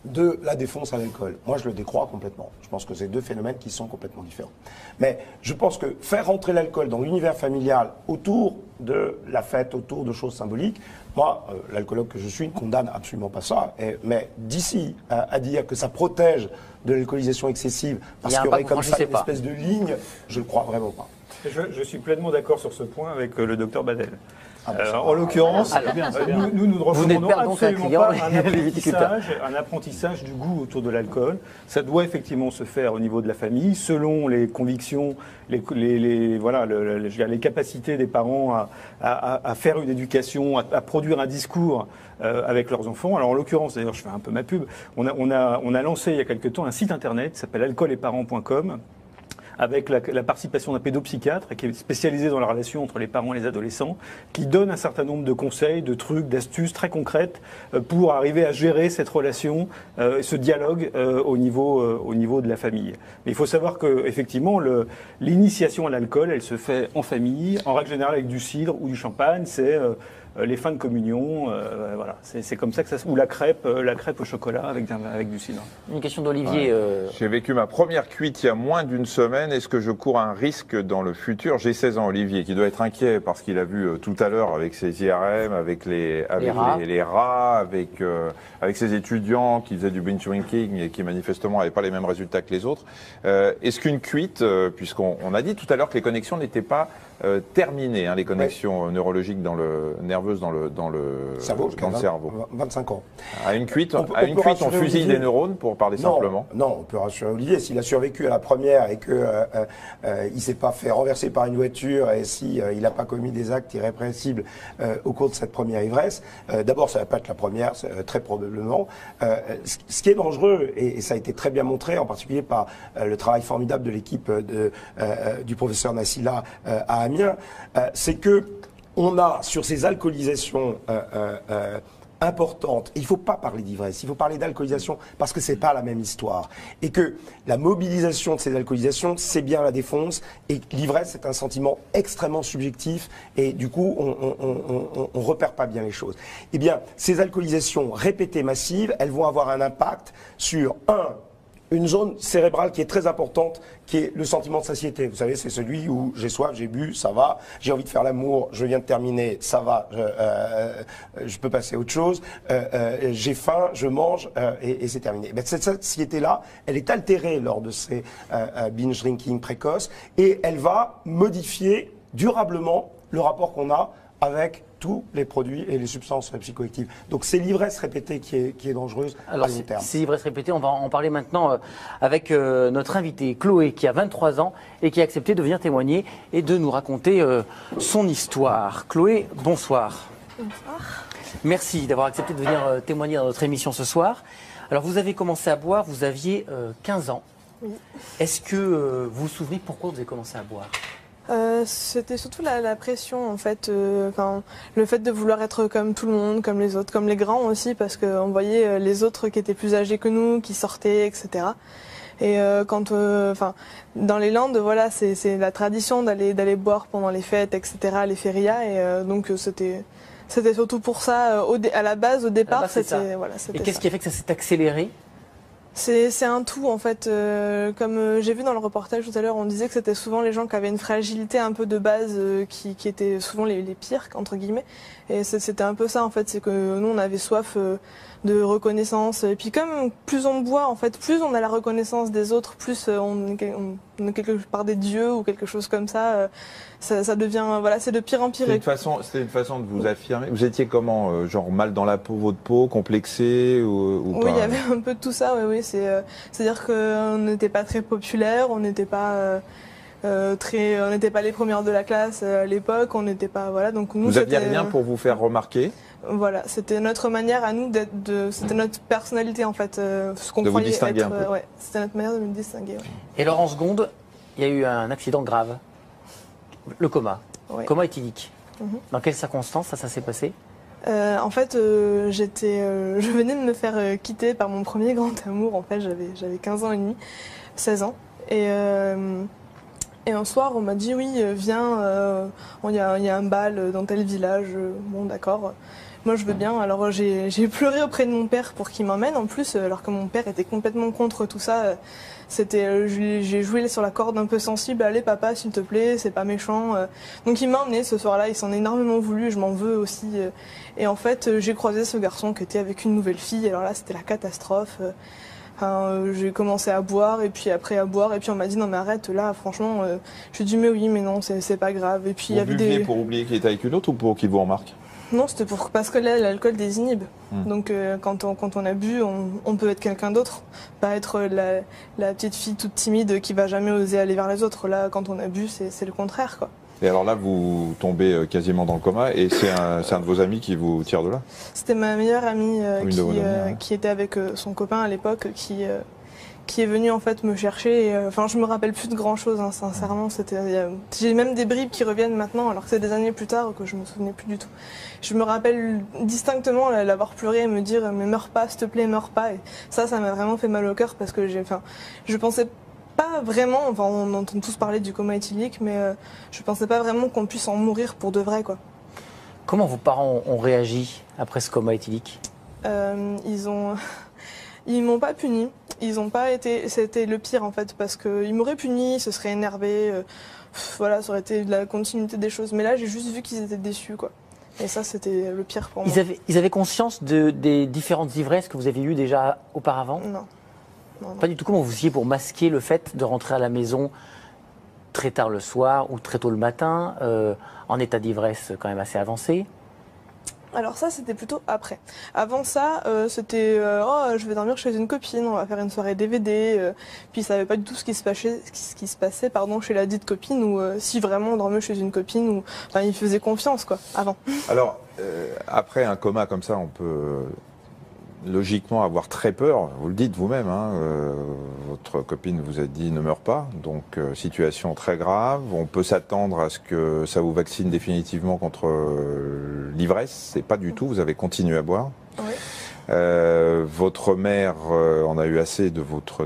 de la défonce à l'alcool. Moi, je le décrois complètement. Je pense que c'est deux phénomènes qui sont complètement différents. Mais je pense que faire rentrer l'alcool dans l'univers familial autour de la fête, autour de choses symboliques, moi, l'alcoologue que je suis, ne condamne absolument pas ça. Mais d'ici à dire que ça protège de l'alcoolisation excessive, parce qu'il y aurait comme ça une espèce de ligne, je ne le crois vraiment pas. Je suis pleinement d'accord sur ce point avec le docteur Badel. En l'occurrence, nous ne recommandons absolument pas un apprentissage du goût autour de l'alcool. Ça doit effectivement se faire au niveau de la famille, selon les convictions, les capacités des parents à faire une éducation, à produire un discours avec leurs enfants. Alors en l'occurrence, d'ailleurs, je fais un peu ma pub, on a lancé il y a quelque temps un site internet qui s'appelle alcooletparents.com, avec la participation d'un pédopsychiatre qui est spécialisé dans la relation entre les parents et les adolescents, qui donne un certain nombre de conseils, de trucs, d'astuces très concrètes pour arriver à gérer cette relation, ce dialogue au niveau de la famille. Mais il faut savoir que effectivement, l'initiation à l'alcool, elle se fait en famille, en règle générale avec du cidre ou du champagne. C'est les fins de communion, voilà, c'est comme ça que ça se... Ou la crêpe au chocolat avec du cidre. Une question d'Olivier. Ouais. J'ai vécu ma première cuite il y a moins d'une semaine. Est-ce que je cours un risque dans le futur? J'ai 16 ans, Olivier, qui doit être inquiet parce qu'il a vu tout à l'heure avec ses IRM, avec les rats, avec ses étudiants qui faisaient du binge drinking et qui manifestement n'avaient pas les mêmes résultats que les autres. Est-ce qu'une cuite, puisqu'on a dit tout à l'heure que les connexions n'étaient pas terminées, hein, les connexions neurologiques nerveuses dans le cerveau. 25 ans. À une cuite, on fusille des neurones, pour parler simplement. Non, on peut rassurer Olivier. S'il a survécu à la première et que il s'est pas fait renverser par une voiture et si il n'a pas commis des actes irrépressibles au cours de cette première ivresse, d'abord ça va pas être la première, très probablement. Ce qui est dangereux, et ça a été très bien montré, en particulier par le travail formidable de l'équipe du professeur Nassila à Amiens, c'est que on a sur ces alcoolisations importantes, il ne faut pas parler d'ivresse, il faut parler d'alcoolisation parce que c'est pas la même histoire. Et que la mobilisation de ces alcoolisations, c'est bien la défonce, et l'ivresse, c'est un sentiment extrêmement subjectif, et du coup, on repère pas bien les choses. Eh bien, ces alcoolisations répétées massives, elles vont avoir un impact sur une zone cérébrale qui est très importante, qui est le sentiment de satiété. Vous savez, c'est celui où j'ai soif, j'ai bu, ça va, j'ai envie de faire l'amour, je viens de terminer, ça va, je peux passer à autre chose, j'ai faim, je mange, et c'est terminé. Ben, cette satiété-là, elle est altérée lors de ces binge drinking précoces, et elle va modifier durablement le rapport qu'on a avec tous les produits et les substances psychoactives. Donc c'est l'ivresse répétée qui est dangereuse à long terme. C'est l'ivresse répétée, on va en parler maintenant avec notre invitée Chloé qui a 23 ans et qui a accepté de venir témoigner et de nous raconter son histoire. Chloé, bonsoir. Bonsoir. Merci d'avoir accepté de venir témoigner dans notre émission ce soir. Alors vous avez commencé à boire, vous aviez 15 ans. Oui. Est-ce que vous vous souvenez pourquoi vous avez commencé à boire ? C'était surtout la pression en fait, le fait de vouloir être comme tout le monde, comme les autres, comme les grands aussi, parce qu'on voyait les autres qui étaient plus âgés que nous, qui sortaient, etc. Et dans les Landes, voilà, c'est la tradition d'aller boire pendant les fêtes, etc., les férias, et donc c'était surtout pour ça, à la base, au départ, c'était voilà. Et qu'est-ce qui a fait que ça s'est accéléré ? C'est un tout en fait, comme j'ai vu dans le reportage tout à l'heure, on disait que c'était souvent les gens qui avaient une fragilité un peu de base qui étaient souvent les pires entre guillemets, et c'était un peu ça en fait, c'est que nous on avait soif de reconnaissance, et puis comme plus on boit en fait, plus on a la reconnaissance des autres, plus on par des dieux ou quelque chose comme ça, ça devient, voilà, c'est de pire en pire. C'était une façon de vous affirmer. Vous étiez comment, genre mal dans la peau, votre peau, complexé ou pas? Oui, il y avait un peu de tout ça, oui. C'est-à-dire qu'on n'était pas très populaire, on n'était pas on n'était pas les premières de la classe à l'époque, on n'était pas, voilà. Donc nous, vous aviez rien pour vous faire remarquer? Voilà, c'était notre manière à nous c'était notre personnalité en fait, ce qu'on de vous croyait distinguer être. un peu. Ouais, c'était notre manière de nous distinguer. Ouais. Et Laurence Gonde, il y a eu un accident grave, le coma, Ouais. coma éthylique. Mhm. Dans quelles circonstances ça s'est passé? En fait, je venais de me faire quitter par mon premier grand amour. En fait, j'avais 15 ans et demi, 16 ans. Et un soir, on m'a dit, oui, viens, il y a un bal dans tel village. Bon, d'accord. Moi, je veux bien. Alors, j'ai pleuré auprès de mon père pour qu'il m'emmène. En plus, alors que mon père était complètement contre tout ça. J'ai joué sur la corde un peu sensible. Allez, papa, s'il te plaît, c'est pas méchant. Donc, il m'a emmené ce soir-là. Il s'en est énormément voulu. Je m'en veux aussi. Et en fait, j'ai croisé ce garçon qui était avec une nouvelle fille. Alors là, c'était la catastrophe. J'ai commencé à boire et puis après à boire et puis on m'a dit non mais arrête là franchement je lui ai dit mais oui mais non c'est pas grave et puis il y avait buviez pour oublier qu'il était avec une autre ou pour qu'il vous remarque? Non, c'était parce que là l'alcool désinhibe. Donc quand on a bu on peut être quelqu'un d'autre, pas être la petite fille toute timide qui va jamais oser aller vers les autres. Là quand on a bu c'est le contraire quoi. Et alors là, vous tombez quasiment dans le coma et c'est un de vos amis qui vous tire de là? C'était ma meilleure amie qui était avec son copain à l'époque qui est venu en fait me chercher. Enfin, je me rappelle plus de grand chose, hein, sincèrement. J'ai même des bribes qui reviennent maintenant, alors que c'est des années plus tard que je me souvenais plus du tout. Je me rappelle distinctement l'avoir pleuré et me dire mais meurs pas, s'il te plaît, meurs pas. Et ça m'a vraiment fait mal au cœur parce que je pensais pas vraiment, enfin on entend tous parler du coma éthylique, mais je pensais pas vraiment qu'on puisse en mourir pour de vrai quoi. Comment vos parents ont réagi après ce coma éthylique? Ils m'ont pas puni, ils ont pas été, c'était le pire en fait parce qu'ils m'auraient puni, ils se seraient énervés, voilà, ça aurait été de la continuité des choses. Mais là j'ai juste vu qu'ils étaient déçus quoi. Et ça c'était le pire pour moi. Ils avaient conscience des différentes ivresses que vous aviez eues déjà auparavant? Non. Non. Pas du tout. Comment vous faisiez pour masquer le fait de rentrer à la maison très tard le soir ou très tôt le matin, en état d'ivresse quand même assez avancé? Alors ça c'était plutôt après. Avant ça c'était oh je vais dormir chez une copine, on va faire une soirée DVD. Puis ils savaient pas du tout ce qui se passait chez la dite copine ou si vraiment on dormait chez une copine ou enfin ils faisaient confiance quoi avant. Alors après un coma comme ça on peut logiquement avoir très peur, vous le dites vous-même, hein, votre copine vous a dit ne meurs pas, donc situation très grave, on peut s'attendre à ce que ça vous vaccine définitivement contre l'ivresse, c'est pas du tout, vous avez continué à boire. Oui. Votre mère en a eu assez de votre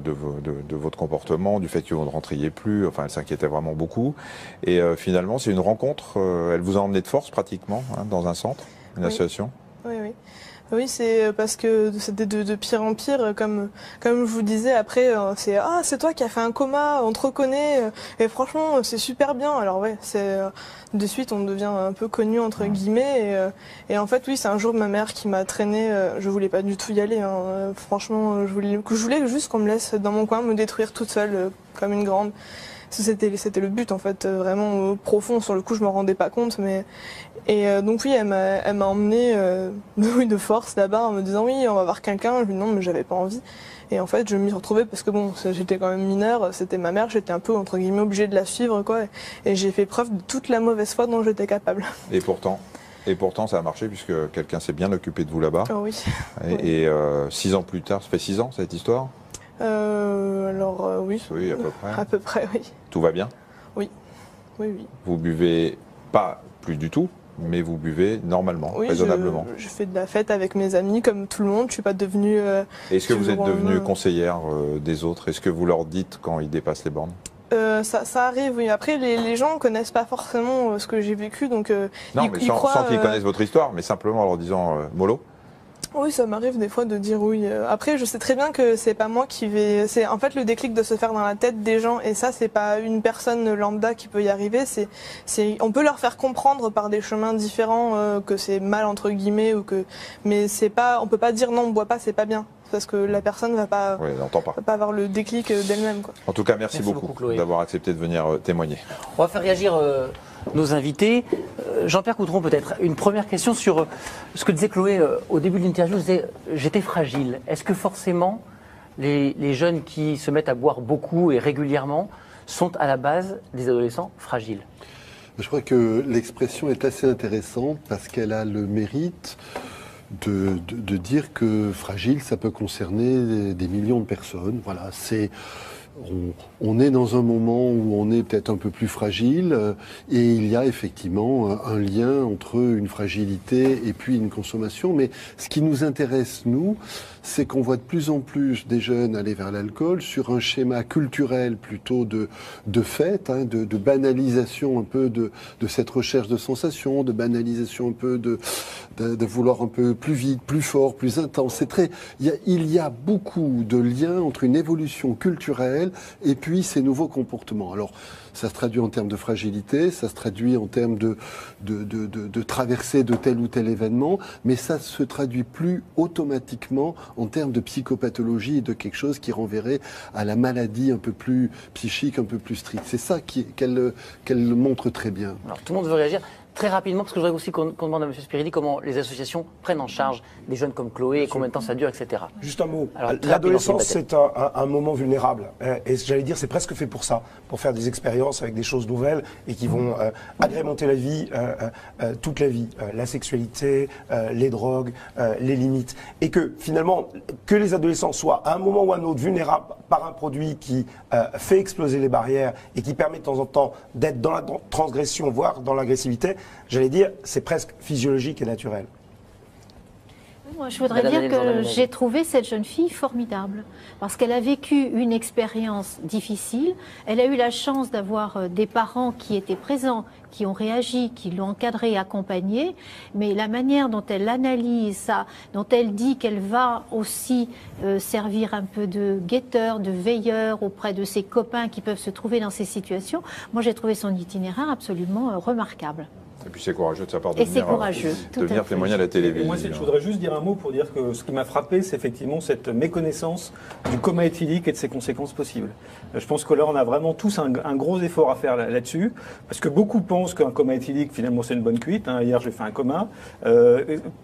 comportement, du fait que vous ne rentriez plus, enfin elle s'inquiétait vraiment beaucoup, et finalement c'est une rencontre, elle vous a emmené de force pratiquement, hein, dans un centre, une association. Oui, oui. Oui, c'est parce que c'était de pire en pire, comme je vous disais, après, c'est toi qui as fait un coma, on te reconnaît, et franchement, c'est super bien. Alors ouais, de suite, on devient un peu connu, entre guillemets, et en fait, oui, c'est un jour ma mère qui m'a traîné, je voulais pas du tout y aller, hein, franchement, je voulais juste qu'on me laisse dans mon coin, me détruire toute seule, comme une grande. C'était le but en fait, vraiment profond. Sur le coup, je m'en rendais pas compte, mais donc oui, elle m'a emmenée de force là-bas en me disant oui, on va voir quelqu'un. Je lui dis non, mais j'avais pas envie. Et en fait, je m'y retrouvais parce que bon, j'étais quand même mineure, c'était ma mère, j'étais un peu entre guillemets obligée de la suivre quoi. Et j'ai fait preuve de toute la mauvaise foi dont j'étais capable. Et pourtant, ça a marché puisque quelqu'un s'est bien occupé de vous là-bas. Oh oui. Et 6 ans plus tard, ça fait 6 ans cette histoire? Oui. Oui, à peu près. À peu près, oui. Tout va bien? Oui. Oui, oui. Vous buvez pas plus du tout, mais vous buvez normalement, oui, raisonnablement. Je fais de la fête avec mes amis comme tout le monde. Je suis pas devenue. Est-ce que vous êtes devenue conseillère des autres? Est-ce que vous leur dites quand ils dépassent les bornes? Ça arrive, oui. Après, les gens connaissent pas forcément ce que j'ai vécu, donc non, mais sans qu'ils connaissent votre histoire, mais simplement en leur disant mollo. Oui, ça m'arrive des fois de dire oui. Après, je sais très bien que c'est pas moi qui vais. C'est en fait le déclic de se faire dans la tête des gens, et ça, c'est pas une personne lambda qui peut y arriver. On peut leur faire comprendre par des chemins différents que c'est mal entre guillemets mais c'est pas. On peut pas dire non, bois pas, c'est pas bien. parce que la personne ne va pas, va pas avoir le déclic d'elle-même, quoi. En tout cas, merci beaucoup d'avoir accepté de venir témoigner. On va faire réagir nos invités. Jean-Pierre Coudron, peut-être une première question sur ce que disait Chloé au début de l'interview. J'étais fragile. Est-ce que forcément les jeunes qui se mettent à boire beaucoup et régulièrement sont à la base des adolescents fragiles? Je crois que l'expression est assez intéressante parce qu'elle a le mérite de dire que fragile, ça peut concerner des millions de personnes. Voilà, on est dans un moment où on est peut-être un peu plus fragile et il y a effectivement un lien entre une fragilité et puis une consommation. Mais ce qui nous intéresse, nous, c'est qu'on voit de plus en plus des jeunes aller vers l'alcool sur un schéma culturel plutôt de fête, de banalisation un peu de cette recherche de sensations, de banalisation un peu de vouloir un peu plus vite, plus fort, plus intense. Il y a beaucoup de liens entre une évolution culturelle et puis ces nouveaux comportements. Alors, ça se traduit en termes de fragilité, ça se traduit en termes de traversée de tel ou tel événement, mais ça se traduit plus automatiquement en termes de psychopathologie et de quelque chose qui renverrait à la maladie un peu plus psychique, un peu plus stricte. C'est ça qu'elle montre très bien. Alors, tout le monde veut réagir. Très rapidement, parce que je voudrais aussi qu'on demande à M. Spirilli comment les associations prennent en charge des jeunes comme Chloé, et combien de temps ça dure, etc. Juste un mot. L'adolescence, c'est un moment vulnérable. Et j'allais dire, c'est presque fait pour ça, pour faire des expériences avec des choses nouvelles et qui vont agrémenter la vie, toute la vie. La sexualité, les drogues, les limites. Et que finalement, que les adolescents soient à un moment ou à un autre vulnérables par un produit qui fait exploser les barrières et qui permet de temps en temps d'être dans la transgression, voire dans l'agressivité, j'allais dire, c'est presque physiologique et naturel. Moi, je voudrais dire que j'ai trouvé cette jeune fille formidable parce qu'elle a vécu une expérience difficile. Elle a eu la chance d'avoir des parents qui étaient présents, qui ont réagi, qui l'ont encadrée, accompagnée. Mais la manière dont elle analyse ça, dont elle dit qu'elle va aussi servir un peu de guetteur, de veilleur auprès de ses copains qui peuvent se trouver dans ces situations, moi j'ai trouvé son itinéraire absolument remarquable. Et puis c'est courageux de sa part de venir témoigner à la télévision. Moi, je voudrais juste dire un mot pour dire que ce qui m'a frappé, c'est effectivement cette méconnaissance du coma éthylique et de ses conséquences possibles. Je pense que là, on a vraiment tous un gros effort à faire là-dessus, parce que beaucoup pensent qu'un coma éthylique, finalement, c'est une bonne cuite. Hier, j'ai fait un coma.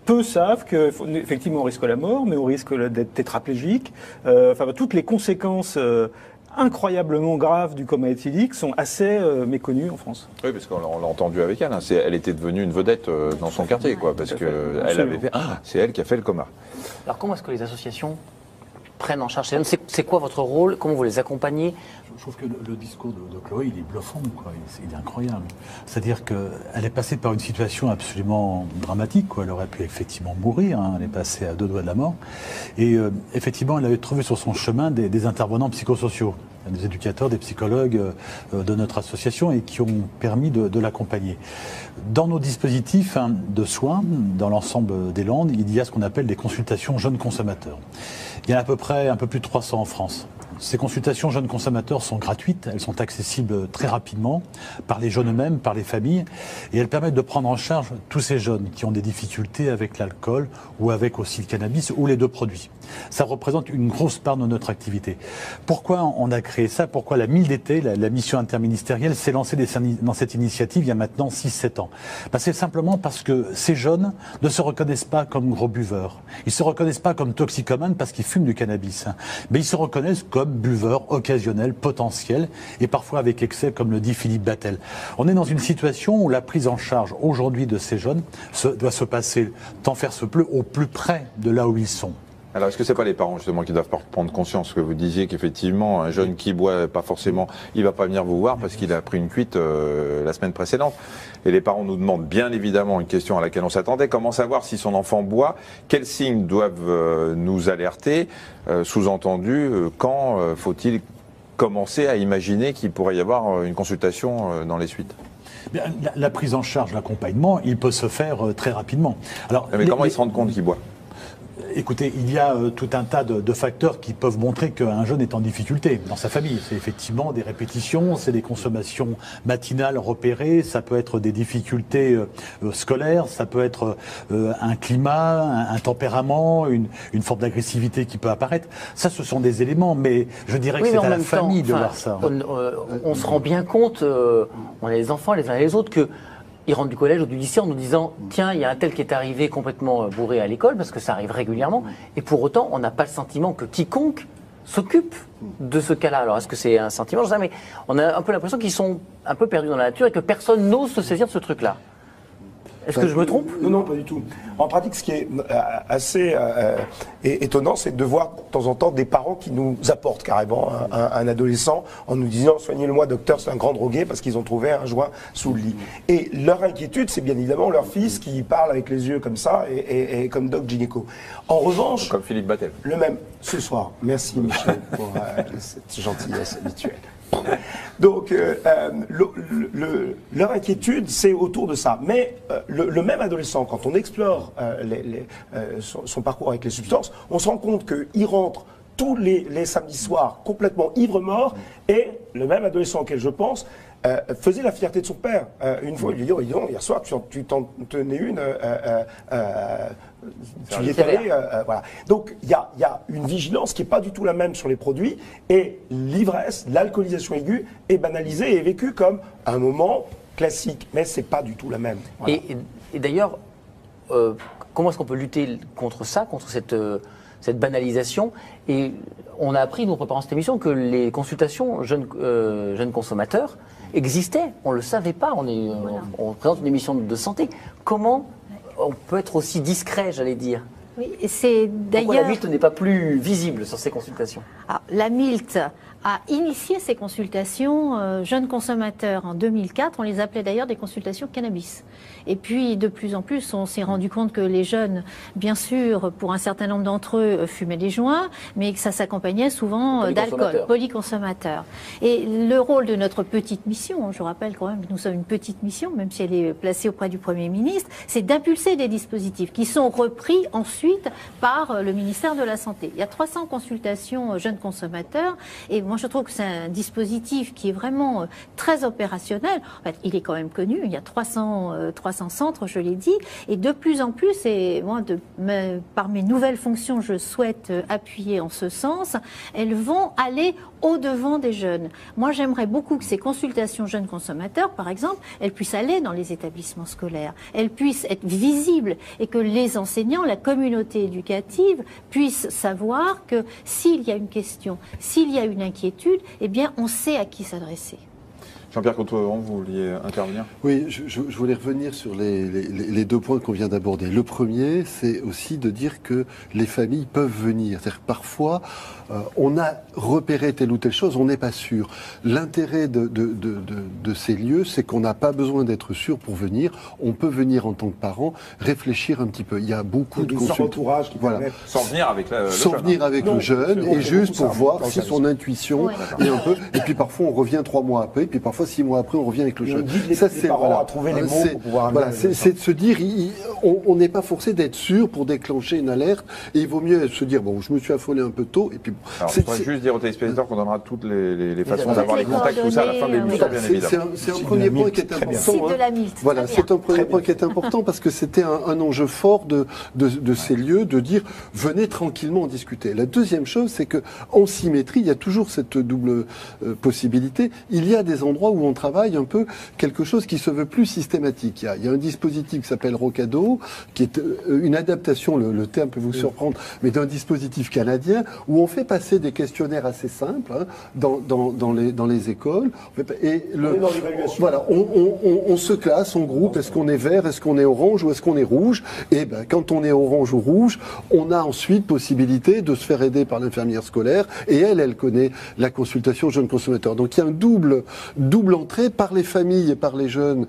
Peu savent qu'effectivement, on risque la mort, mais on risque d'être tétraplégique. Enfin, toutes les conséquences incroyablement graves du coma éthylique sont assez méconnues en France. Oui, parce qu'on l'a entendu avec elle. Elle était devenue une vedette dans son quartier, quoi, parce que elle avait fait. C'est elle qui a fait le coma. Alors, comment est-ce que les associations prennent en charge ces jeunes? C'est quoi votre rôle? Comment vous les accompagnez? Je trouve que le discours de Chloé, il est bluffant, quoi. Il est incroyable. C'est-à-dire qu'elle est passée par une situation absolument dramatique, quoi. Elle aurait pu effectivement mourir, elle est passée à 2 doigts de la mort. Et effectivement, elle avait trouvé sur son chemin des intervenants psychosociaux, des éducateurs, des psychologues de notre association et qui ont permis de l'accompagner. Dans nos dispositifs de soins, dans l'ensemble des Landes, il y a ce qu'on appelle des consultations jeunes consommateurs. Il y en a à peu près un peu plus de 300 en France. Ces consultations jeunes consommateurs sont gratuites, elles sont accessibles très rapidement par les jeunes eux-mêmes, par les familles, et elles permettent de prendre en charge tous ces jeunes qui ont des difficultés avec l'alcool ou avec aussi le cannabis ou les 2 produits. Ça représente une grosse part de notre activité. Pourquoi on a créé ça? Pourquoi la MIL d'été, la mission interministérielle, s'est lancée dans cette initiative il y a maintenant 6-7 ans? C'est simplement parce que ces jeunes ne se reconnaissent pas comme gros buveurs. Ils ne se reconnaissent pas comme toxicomanes parce qu'ils fument du cannabis. Mais ils se reconnaissent comme buveurs occasionnels, potentiels, et parfois avec excès, comme le dit Philippe Battel. On est dans une situation où la prise en charge aujourd'hui de ces jeunes doit se passer, tant faire se peut, au plus près de là où ils sont. Alors, est-ce que c'est pas les parents, justement, qui doivent prendre conscience que vous disiez qu'effectivement, un jeune qui boit, pas forcément, il va pas venir vous voir parce qu'il a pris une cuite la semaine précédente. Et les parents nous demandent bien évidemment une question à laquelle on s'attendait. Comment savoir si son enfant boit? Quels signes doivent nous alerter? Sous-entendu, quand faut-il commencer à imaginer qu'il pourrait y avoir une consultation dans les suites? Bien, la prise en charge, l'accompagnement, il peut se faire très rapidement. Alors, mais comment ils se rendent compte qu'il boit? Écoutez, il y a tout un tas de facteurs qui peuvent montrer qu'un jeune est en difficulté dans sa famille. C'est effectivement des répétitions, c'est des consommations matinales repérées, ça peut être des difficultés scolaires, ça peut être un climat, un tempérament, une forme d'agressivité qui peut apparaître. Ça, ce sont des éléments, mais je dirais que c'est à la famille de voir ça. On se rend bien compte, on a les enfants les uns et les autres, que ils rentrent du collège ou du lycée en nous disant « Tiens, il y a un tel qui est arrivé complètement bourré à l'école », parce que ça arrive régulièrement, et pour autant, on n'a pas le sentiment que quiconque s'occupe de ce cas-là. Alors, est-ce que c'est un sentiment? Je sais pas, mais on a un peu l'impression qu'ils sont un peu perdus dans la nature et que personne n'ose se saisir de ce truc-là. Est-ce que je me trompe? Non, non, pas du tout. En pratique, ce qui est assez étonnant, c'est de voir de temps en temps des parents qui nous apportent carrément un adolescent en nous disant « Soignez-le-moi, docteur, c'est un grand drogué » parce qu'ils ont trouvé un joint sous le lit. Et leur inquiétude, c'est bien évidemment leur fils qui parle avec les yeux comme ça et comme Doc Gynéco. En revanche... Comme Philippe Battel. Le même, ce soir. Merci Michel pour cette gentillesse habituelle. Donc, leur inquiétude, c'est autour de ça. Mais le même adolescent, quand on explore son parcours avec les substances, on se rend compte qu'il rentre tous les samedis soirs complètement ivre-mort, et le même adolescent auquel je pense faisait la fierté de son père. Une fois, il lui dit « Oh, dis donc, hier soir, tu t'en tenais une... tu y es allé, voilà. » Donc, il y a une vigilance qui n'est pas du tout la même sur les produits, et l'ivresse, l'alcoolisation aiguë est banalisée et est vécue comme un moment classique, mais c'est pas du tout la même. Voilà. Et d'ailleurs, comment est-ce qu'on peut lutter contre ça, contre cette banalisation? Et on a appris, nous, en préparant cette émission, que les consultations jeunes consommateurs existaient. On ne le savait pas. On présente une émission de santé. Comment on peut être aussi discret, j'allais dire? Oui, c'est d'ailleurs... Pourquoi la MILT n'est pas plus visible sur ces consultations? La MILT a initié ces consultations jeunes consommateurs en 2004. On les appelait d'ailleurs des consultations cannabis. Et puis, de plus en plus, on s'est rendu compte que les jeunes, bien sûr, pour un certain nombre d'entre eux, fumaient des joints, mais que ça s'accompagnait souvent d'alcool, polyconsommateurs. Et le rôle de notre petite mission, je rappelle quand même que nous sommes une petite mission, même si elle est placée auprès du Premier ministre, c'est d'impulser des dispositifs qui sont repris ensuite par le ministère de la Santé. Il y a 300 consultations jeunes consommateurs, et moi je trouve que c'est un dispositif qui est vraiment très opérationnel. En fait, il est quand même connu, il y a 300 centres, je l'ai dit, et de plus en plus, et moi, par mes nouvelles fonctions, je souhaite appuyer en ce sens, elles vont aller au-devant des jeunes. Moi, j'aimerais beaucoup que ces consultations jeunes consommateurs, par exemple, elles puissent aller dans les établissements scolaires, elles puissent être visibles, et que les enseignants, la communauté éducative, puissent savoir que s'il y a une question, s'il y a une inquiétude, eh bien, on sait à qui s'adresser. Jean-Pierre Contreron, vous vouliez intervenir? Oui, je voulais revenir sur les deux points qu'on vient d'aborder. Le premier, c'est aussi de dire que les familles peuvent venir. C'est-à-dire que parfois, on a repéré telle ou telle chose, on n'est pas sûr. L'intérêt de ces lieux, c'est qu'on n'a pas besoin d'être sûr pour venir. On peut venir en tant que parent, réfléchir un petit peu. Il y a beaucoup de consultations. Voilà. Sans venir avec le Sans jeune. venir avec le jeune, et juste pour voir si son intuition est un peu... Et puis parfois, on revient 3 mois après, et puis parfois 6 mois après, on revient avec le jeune. Ça, c'est parents à trouver les mots pour pouvoir... Voilà, c'est de se dire, on n'est pas forcé d'être sûr pour déclencher une alerte, et il vaut mieux se dire, bon, je me suis affolé un peu tôt, et puis... Alors, je voudrais juste dire aux téléspectateurs qu'on donnera toutes les façons d'avoir les contacts, tout ça à la fin de l'émission, bien évidemment. C'est un premier point qui est important. Voilà, c'est un premier point qui est important, parce que c'était un enjeu fort de ces lieux, de dire, venez tranquillement en discuter. La deuxième chose, c'est que en symétrie, il y a toujours cette double possibilité. Il y a des endroits où on travaille un peu quelque chose qui se veut plus systématique. Il y a un dispositif qui s'appelle Rocado, qui est une adaptation, le terme peut vous surprendre, mais d'un dispositif canadien où on fait passer des questionnaires assez simples dans les écoles. Et voilà, on se classe en groupe. Est-ce qu'on est vert, est-ce qu'on est orange ou est-ce qu'on est rouge? Et ben, quand on est orange ou rouge, on a ensuite possibilité de se faire aider par l'infirmière scolaire, et elle connaît la consultation jeune consommateur. Donc il y a un double entrée par les familles et par les jeunes,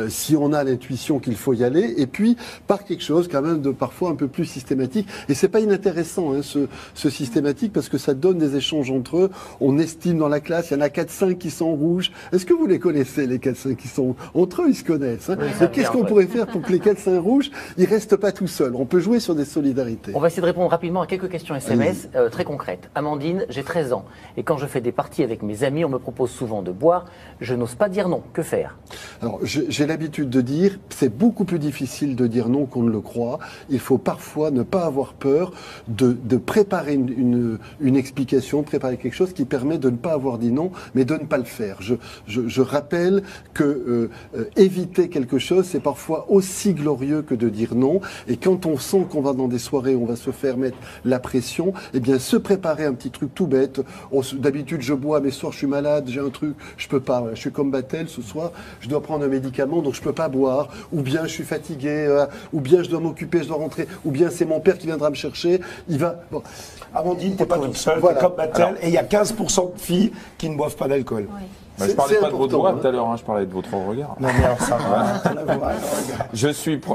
si on a l'intuition qu'il faut y aller, et puis par quelque chose quand même de parfois un peu plus systématique. Et c'est pas inintéressant, hein, ce systématique, parce que ça donne des échanges entre eux. On estime dans la classe, il y en a 4-5 qui sont rouges. Est-ce que vous les connaissez, les 4-5 qui sont entre eux, ils se connaissent, hein. Mais qu'est-ce qu'on pourrait faire pour que les 4-5 rouges, ils restent pas tout seuls? On peut jouer sur des solidarités. On va essayer de répondre rapidement à quelques questions SMS très concrètes. Amandine, j'ai 13 ans et quand je fais des parties avec mes amis, on me propose souvent de boire. Je n'ose pas dire non. Que faire? Alors, j'ai l'habitude de dire, c'est beaucoup plus difficile de dire non qu'on ne le croit. Il faut parfois ne pas avoir peur de préparer une explication, préparer quelque chose qui permet de ne pas avoir dit non, mais de ne pas le faire. Je rappelle que éviter quelque chose, c'est parfois aussi glorieux que de dire non. Et quand on sent qu'on va dans des soirées, on va se faire mettre la pression, eh bien, se préparer un petit truc tout bête. D'habitude, je bois, mais ce soir, je suis malade, j'ai un truc, je peux pas. Je suis comme Battel, ce soir, je dois prendre un médicament, donc je peux pas boire. Ou bien, je suis fatigué, ou bien, je dois m'occuper, je dois rentrer. Ou bien, c'est mon père qui viendra me chercher. Il va... Bon. Amandine, t'es pas toute seule, voilà. T'es comme Battel, et il y a 15% de filles qui ne boivent pas d'alcool. Oui. Bah, je parlais pas de votre voix tout à l'heure, hein, je parlais de votre regard. Non, mais alors ça va.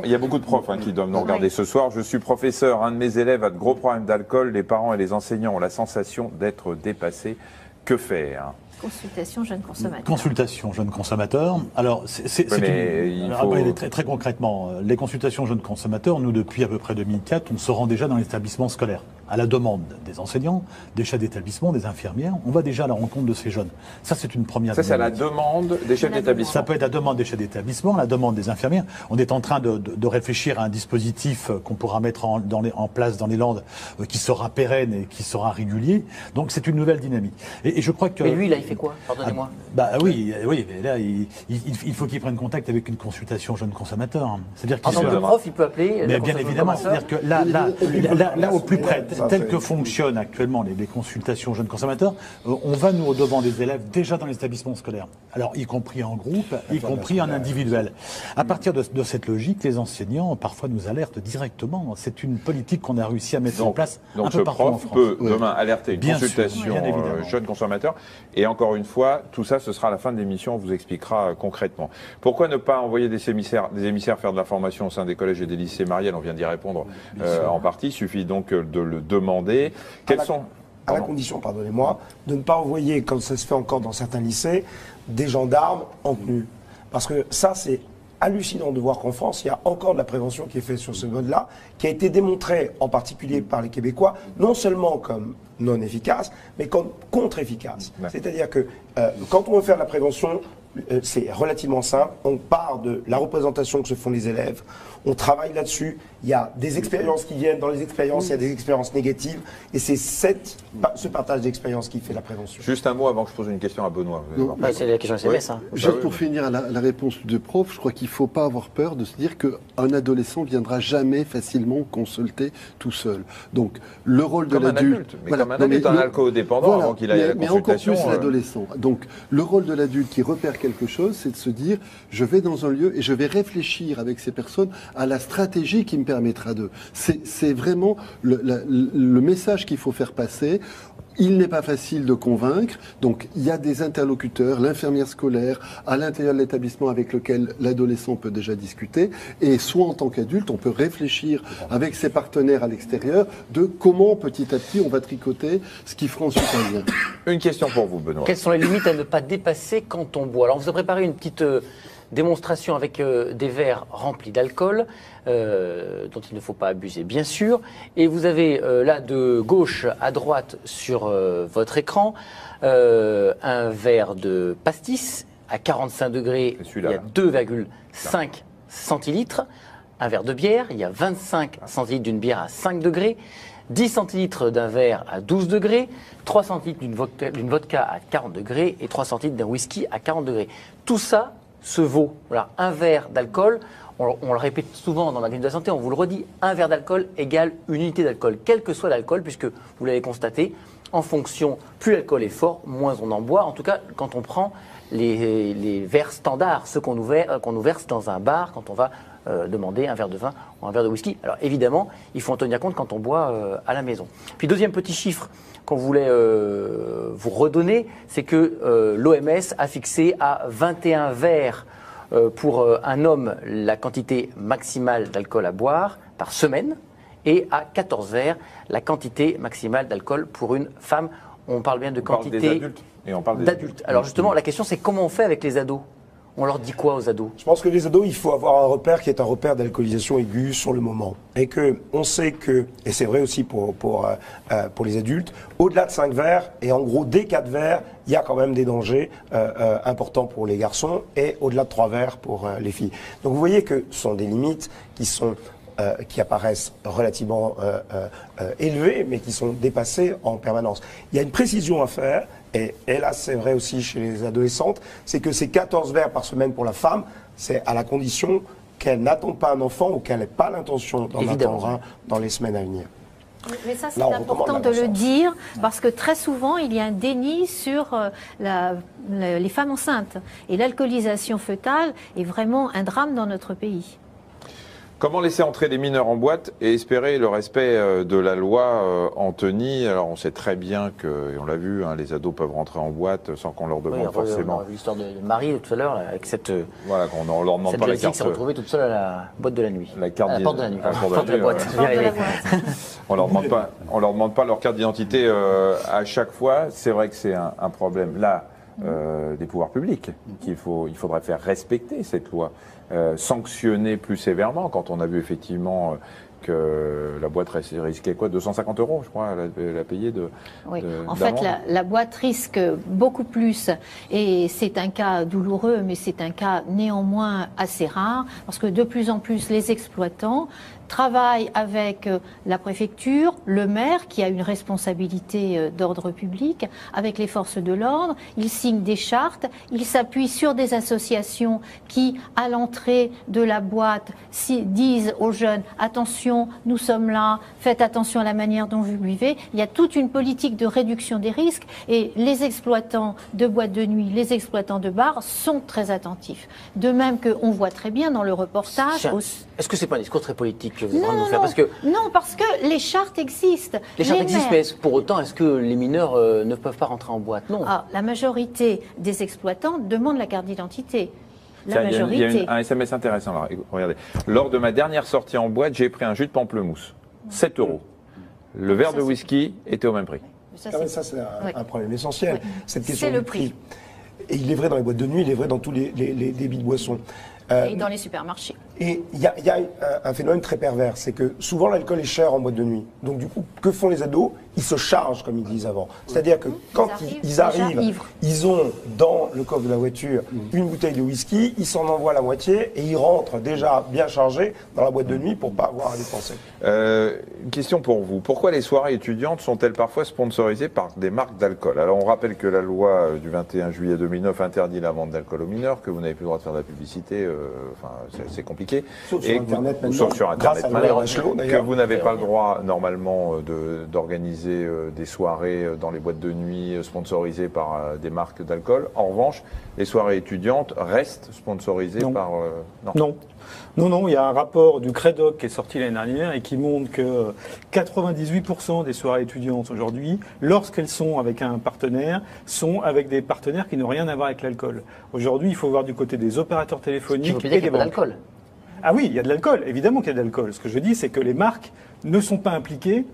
Il y a beaucoup de profs qui doivent nous regarder ce soir. Je suis professeur. Un de mes élèves a de gros problèmes d'alcool. Les parents et les enseignants ont la sensation d'être dépassés. Que faire? Consultation jeune consommateur. Consultation jeune consommateur. Alors, très, très concrètement, les consultations jeunes consommateurs, nous, depuis à peu près 2004, on se rend déjà dans l'établissement scolaire. À la demande des enseignants, des chefs d'établissement, des infirmières, on va déjà à la rencontre de ces jeunes. Ça, c'est une première demande. Ça, c'est à la demande des chefs d'établissement. Ça peut être à la demande des chefs d'établissement, à la demande des infirmières. On est en train de réfléchir à un dispositif qu'on pourra mettre en place dans les Landes, qui sera pérenne et qui sera régulier. Donc, c'est une nouvelle dynamique. Et je crois que... Mais lui, là, il fait quoi? Pardonnez-moi. Oui, mais là, il faut qu'il prenne contact avec une consultation jeune consommateur. C'est-à-dire qu'il le prof, il peut appeler. Mais bien évidemment, c'est-à-dire que là, au plus près, tel que fonctionnent actuellement les consultations jeunes consommateurs, on va nous au-devant des élèves déjà dans les établissements scolaires. Alors, y compris en groupe, y compris en individuel. À partir de cette logique, les enseignants parfois nous alertent directement. C'est une politique qu'on a réussi à mettre en place un peu partout en France. Donc, ce prof peut demain alerter une consultation jeune consommateur. Et encore une fois, tout ça, ce sera à la fin de l'émission, on vous expliquera concrètement. Pourquoi ne pas envoyer des émissaires faire de la formation au sein des collèges et des lycées? Marielle, on vient d'y répondre en partie. Il suffit donc de le demander. À la condition, pardonnez-moi, de ne pas envoyer, comme ça se fait encore dans certains lycées, des gendarmes en tenue. Parce que ça, c'est hallucinant de voir qu'en France, il y a encore de la prévention qui est faite sur ce mode-là, qui a été démontrée en particulier par les Québécois, non seulement comme non efficace, mais comme contre-efficace. Ouais. C'est-à-dire que quand on veut faire de la prévention, c'est relativement simple. On part de la représentation que se font les élèves. On travaille là-dessus. Il y a des expériences qui viennent. Dans les expériences, il y a des expériences négatives. Et c'est ce partage d'expériences qui fait la prévention. Juste un mot avant que je pose une question à Benoît. C'est la question SMS. Hein. Juste pour finir à la réponse du prof, je crois qu'il ne faut pas avoir peur de se dire qu'un adolescent ne viendra jamais facilement consulter tout seul. Donc, le rôle de l'adulte... Comme un adulte, un alcoolodépendant avant qu'il aille à la consultation. Mais encore plus l'adolescent. Donc, le rôle de l'adulte qui repère quelque chose, c'est de se dire, je vais dans un lieu et je vais réfléchir avec ces personnes à la stratégie qui me permettra de... C'est vraiment le message qu'il faut faire passer. Il n'est pas facile de convaincre, donc il y a des interlocuteurs, l'infirmière scolaire, à l'intérieur de l'établissement avec lequel l'adolescent peut déjà discuter, et soit en tant qu'adulte, on peut réfléchir avec ses partenaires à l'extérieur de comment petit à petit on va tricoter ce qui fera ensuite un lien. Une question pour vous, Benoît. Quelles sont les limites à ne pas dépasser quand on boit? Alors on vous a préparé une petite démonstration avec des verres remplis d'alcool, dont il ne faut pas abuser bien sûr. Et vous avez là de gauche à droite sur votre écran un verre de pastis à 45 degrés, il y a 2,5 centilitres. Un verre de bière, il y a 25 centilitres d'une bière à 5 degrés. 10 centilitres d'un verre à 12 degrés, 3 centilitres d'une vodka à 40 degrés et 3 centilitres d'un whisky à 40 degrés. Tout ça se vaut. Voilà, un verre d'alcool, on le répète souvent dans la Magazine de la Santé, on vous le redit, un verre d'alcool égale une unité d'alcool, quel que soit l'alcool, puisque vous l'avez constaté, en fonction, plus l'alcool est fort, moins on en boit. En tout cas, quand on prend les verres standards, ceux qu'on nous verse dans un bar, quand on va demander un verre de vin ou un verre de whisky. Alors évidemment, il faut en tenir compte quand on boit à la maison. Puis deuxième petit chiffre qu'on voulait vous redonner, c'est que l'OMS a fixé à 21 verres pour un homme la quantité maximale d'alcool à boire par semaine et à 14 verres la quantité maximale d'alcool pour une femme. On parle bien de quantité des adultes. Et on parle des d'adultes. Alors justement, la question c'est comment on fait avec les ados? On leur dit quoi aux ados? Je pense que les ados, il faut avoir un repère qui est un repère d'alcoolisation aiguë sur le moment. Et que on sait que, et c'est vrai aussi pour les adultes, au-delà de 5 verres, et en gros dès 4 verres, il y a quand même des dangers importants pour les garçons, et au-delà de 3 verres pour les filles. Donc vous voyez que ce sont des limites qui apparaissent relativement élevées, mais qui sont dépassées en permanence. Il y a une précision à faire, et là c'est vrai aussi chez les adolescentes, c'est que ces 14 verres par semaine pour la femme, c'est à la condition qu'elle n'attende pas un enfant ou qu'elle n'ait pas l'intention d'en attendre un dans les semaines à venir. Mais ça, c'est important de le dire, parce que très souvent, il y a un déni sur les femmes enceintes. Et l'alcoolisation fœtale est vraiment un drame dans notre pays. Comment laisser entrer des mineurs en boîte et espérer le respect de la loi Anthony? Alors on sait très bien que, et on l'a vu, hein, les ados peuvent rentrer en boîte sans qu'on leur demande forcément. On a vu l'histoire de Marie tout à l'heure avec cette. Voilà, qu'on ne leur demande pas la carte. Qui s'est retrouvée toute seule à la boîte de la nuit. La carte à la porte de la nuit. À la porte de la boîte. On leur demande pas leur carte d'identité à chaque fois. C'est vrai que c'est un problème là des pouvoirs publics il faudrait faire respecter cette loi. Sanctionner plus sévèrement quand on a vu effectivement que la boîte risquait quoi, 250 €, je crois, la payer de. Oui. En fait, la boîte risque beaucoup plus, et c'est un cas douloureux, mais c'est un cas néanmoins assez rare, parce que de plus en plus les exploitants travaillent avec la préfecture, le maire qui a une responsabilité d'ordre public, avec les forces de l'ordre. Ils signent des chartes, ils s'appuient sur des associations qui, à l'entrée de la boîte, disent aux jeunes « attention, nous sommes là, faites attention à la manière dont vous buvez ». Il y a toute une politique de réduction des risques, et les exploitants de boîtes de nuit, les exploitants de bars sont très attentifs. De même qu'on voit très bien dans le reportage... Est-ce que c'est pas un discours très politique que vous êtes en Non, train de nous faire? non, Parce que non, parce que les chartes existent. les chartes existent, mais pour autant, est-ce que les mineurs ne peuvent pas rentrer en boîte? Non. Ah, la majorité des exploitants demandent la carte d'identité. La majorité. Il y a un SMS intéressant là. Regardez. Lors de ma dernière sortie en boîte, j'ai pris un jus de pamplemousse. 7 €. Le verre de whisky était au même prix. Ça, c'est un problème essentiel. Oui. Cette question du prix. Et il est vrai dans les boîtes de nuit, il est vrai dans tous les débits de boissons. Et dans les supermarchés. Et il y a un phénomène très pervers, c'est que souvent l'alcool est cher en boîte de nuit. Donc du coup, que font les ados? Ils se chargent, comme ils disent avant. C'est-à-dire que quand ils arrivent, ils ont dans le coffre de la voiture une bouteille de whisky, ils s'en envoient la moitié et ils rentrent déjà bien chargés dans la boîte de nuit pour pas avoir à dépenser. Une question pour vous. Pourquoi les soirées étudiantes sont-elles parfois sponsorisées par des marques d'alcool? Alors on rappelle que la loi du 21 juillet 2009 interdit la vente d'alcool aux mineurs, que vous n'avez plus le droit de faire de la publicité. Enfin, c'est compliqué. Sauf sur Internet maintenant. Sauf sur Internet maintenant, que vous n'avez pas le droit normalement d'organiser des soirées dans les boîtes de nuit sponsorisées par des marques d'alcool. En revanche, les soirées étudiantes restent sponsorisées par... Non, il y a un rapport du CREDOC qui est sorti l'année dernière et qui montre que 98% des soirées étudiantes aujourd'hui, lorsqu'elles sont avec un partenaire, sont avec des partenaires qui n'ont rien à voir avec l'alcool. Aujourd'hui, il faut voir du côté des opérateurs téléphoniques et des banques. L'alcool. Ah oui, il y a de l'alcool, évidemment qu'il y a de l'alcool. Ce que je dis, c'est que les marques ne sont pas impliquées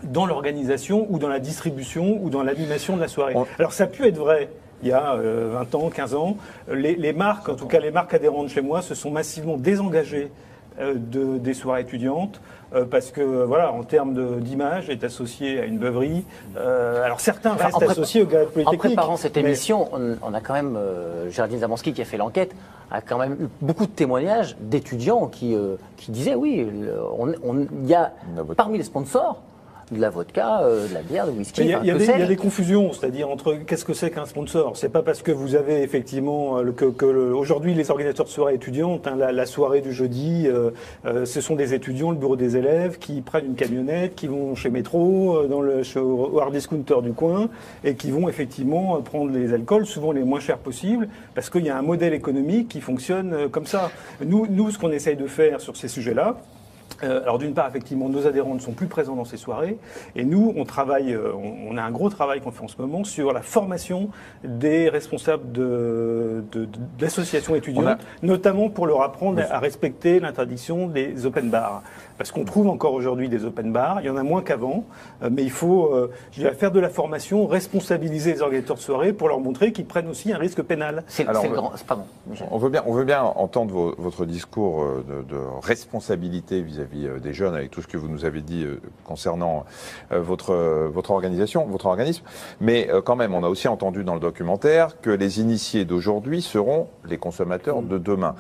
dans l'organisation ou dans la distribution ou dans l'animation de la soirée. Alors ça a pu être vrai il y a 20 ans, 15 ans. Les marques, en tout cas les marques adhérentes chez moi, se sont massivement désengagées des soirées étudiantes parce que, voilà, en termes d'image, est associé à une beuverie. Alors certains restent associés au Gala Polytechnique. En préparant cette émission, on a quand même, Géraldine Zamanski qui a fait l'enquête, a quand même eu beaucoup de témoignages d'étudiants qui disaient, oui, il y a parmi les sponsors de la vodka, de la bière, du whisky. Il y a des confusions, c'est-à-dire entre qu'est-ce que c'est qu'un sponsor. C'est pas parce que vous avez effectivement aujourd'hui les organisateurs de soirées étudiantes, hein, la soirée du jeudi, ce sont des étudiants, le bureau des élèves qui prennent une camionnette, qui vont chez Métro, au hard discounter du coin, et qui vont effectivement prendre les alcools, souvent les moins chers possibles, parce qu'il y a un modèle économique qui fonctionne comme ça. Nous, ce qu'on essaye de faire sur ces sujets-là, Alors d'une part, effectivement, nos adhérents ne sont plus présents dans ces soirées, et nous, on travaille, on a un gros travail qu'on fait en ce moment sur la formation des responsables d'associations étudiantes, notamment pour leur apprendre à respecter l'interdiction des open bars. Parce qu'on trouve encore aujourd'hui des open bars, il y en a moins qu'avant, mais il faut faire de la formation, responsabiliser les organisateurs de soirées pour leur montrer qu'ils prennent aussi un risque pénal. On veut bien entendre votre discours de responsabilité vis-à-vis des jeunes, avec tout ce que vous nous avez dit concernant votre organisation, votre organisme. Mais quand même, on a aussi entendu dans le documentaire que les initiés d'aujourd'hui seront les consommateurs de demain.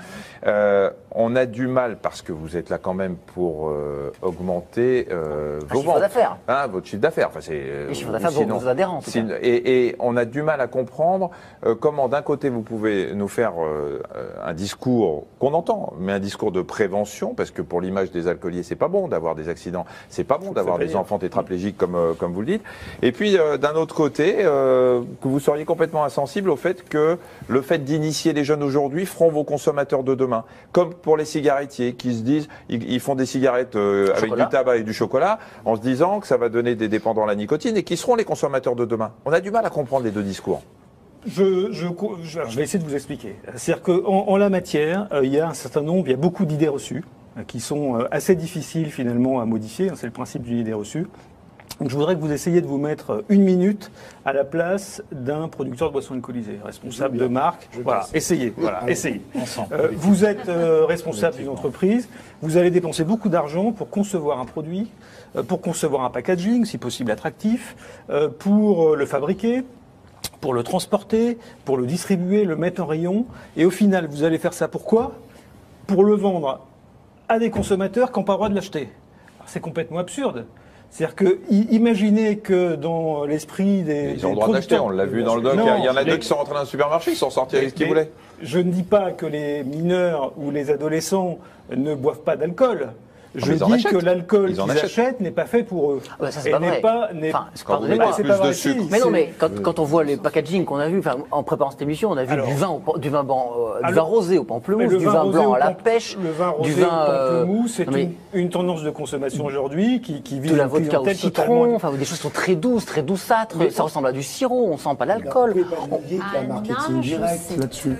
On a du mal, parce que vous êtes là quand même pour augmenter vos ventes. Votre chiffre d'affaires. Enfin, les chiffres d'affaires de vos adhérents. Et on a du mal à comprendre comment, d'un côté, vous pouvez nous faire un discours qu'on entend, mais un discours de prévention, parce que pour l'image des alcooliers, c'est pas bon d'avoir des accidents, c'est pas bon d'avoir des enfants tétraplégiques comme vous le dites. Et puis, d'un autre côté, que vous seriez complètement insensible au fait que le fait d'initier les jeunes aujourd'hui feront vos consommateurs de demain. Comme pour les cigarettiers qui se disent, ils font des cigarettes avec du tabac et du chocolat, en se disant que ça va donner des dépendants à la nicotine, et qui seront les consommateurs de demain. On a du mal à comprendre les deux discours. Je vais essayer de vous expliquer. C'est-à-dire qu'en la matière, il y a beaucoup d'idées reçues qui sont assez difficiles finalement à modifier. C'est le principe d'une idée reçue. Donc, je voudrais que vous essayiez de vous mettre 1 minute à la place d'un producteur de boissons alcoolisées, responsable de marque. Voilà, essayez. Vous êtes responsable d'une entreprise, vous allez dépenser beaucoup d'argent pour concevoir un produit, pour concevoir un packaging, si possible attractif, pour le fabriquer, pour le transporter, pour le distribuer, le mettre en rayon. Et au final, vous allez faire ça pourquoi ? Pour le vendre à des consommateurs qui n'ont pas le droit de l'acheter. C'est complètement absurde. C'est-à-dire que, imaginez que dans l'esprit des. Ils ont le droit d'acheter, on l'a vu dans le doc. Il y en a deux qui sont rentrés dans un supermarché, ils sont sortis avec ce qu'ils voulaient. Je ne dis pas que les mineurs ou les adolescents ne boivent pas d'alcool. Je dis que l'alcool qu'ils achètent n'est pas fait pour eux. Ça, c'est pas vrai. C'est pas vrai. Mais non, mais quand on voit les packaging qu'on a vu, en préparant cette émission, on a vu du vin rosé au pamplemousse, du vin blanc à la pêche, le vin rosé au pamplemousse, c'est une tendance de consommation aujourd'hui qui vise de la vodka au citron, des choses qui sont très douceâtres, ça ressemble à du sirop, on sent pas l'alcool. Il y a marketing direct là-dessus.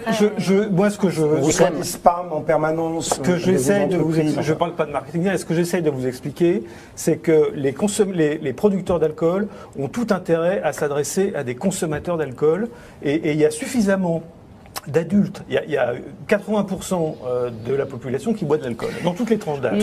Moi, ce que je des spams en permanence. Ce que j'essaie de vous expliquer, je parle pas de marketing. Ce que j'essaie de vous expliquer, c'est que les producteurs d'alcool ont tout intérêt à s'adresser à des consommateurs d'alcool, et il y a suffisamment d'adultes, il y a 80% de la population qui boit de l'alcool, dans toutes les tranches d'âge.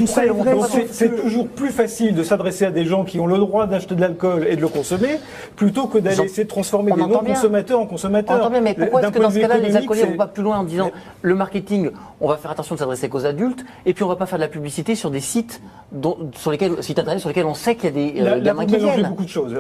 C'est toujours plus facile de s'adresser à des gens qui ont le droit d'acheter de l'alcool et de le consommer, plutôt que d'aller essayer de transformer des non-consommateurs en consommateurs. On entend bien, mais pourquoi est-ce que dans ce cas-là, les alcooliers ne vont pas plus loin en disant le marketing, on va faire attention de s'adresser qu'aux adultes, et puis on ne va pas faire de la publicité sur des sites internet sur lesquels on sait qu'il y a des gamins qui viennent. Beaucoup de choses.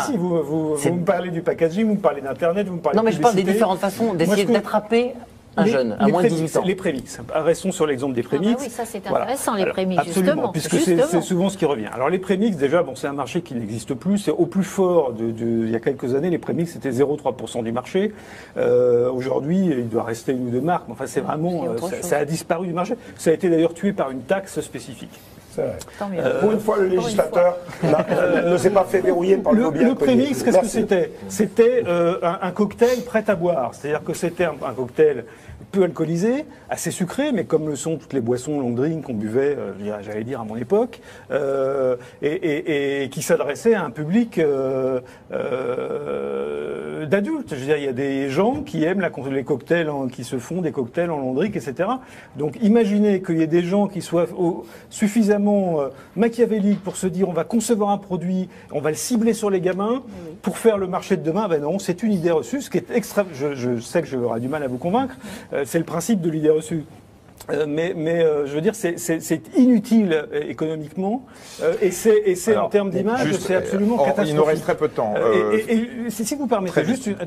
Si, vous me parlez du packaging, vous me parlez d'Internet, vous me parlez de publicité. Non, mais je parle des différentes façons d'essayer d'attraper un jeune à moins de 18 ans. Les prémix. Restons sur l'exemple des prémix. Oui, ça c'est intéressant, les prémix, justement. Puisque c'est souvent ce qui revient. Alors les prémix, déjà, c'est un marché qui n'existe plus. C'est au plus fort il y a quelques années, les prémix c'était 0,3% du marché. Aujourd'hui, il doit rester une ou deux marques. Enfin, c'est vraiment, ça a disparu du marché. Ça a été d'ailleurs tué par une taxe spécifique. Pour une fois, le législateur ne s'est pas fait verrouiller par le lobby alcoolique. Le prémix, qu'est-ce que c'était ? C'était un cocktail prêt à boire. C'est-à-dire que c'était un cocktail peu alcoolisé, assez sucré, mais comme le sont toutes les boissons long drink qu'on buvait, j'allais dire, à mon époque, et qui s'adressait à un public d'adultes. Je veux dire, il y a des gens qui aiment les cocktails, qui se font des cocktails en long drink, etc. Donc imaginez qu'il y ait des gens qui soient suffisamment machiavéliques pour se dire on va concevoir un produit, on va le cibler sur les gamins pour faire le marché de demain. Ben non, c'est une idée reçue, ce qui est extrêmement. Je sais que j'aurai du mal à vous convaincre. C'est le principe de l'idée reçue. Mais je veux dire, c'est inutile économiquement, et c'est en termes d'image, c'est absolument catastrophique. Il nous reste très peu de temps. Et si vous permettez,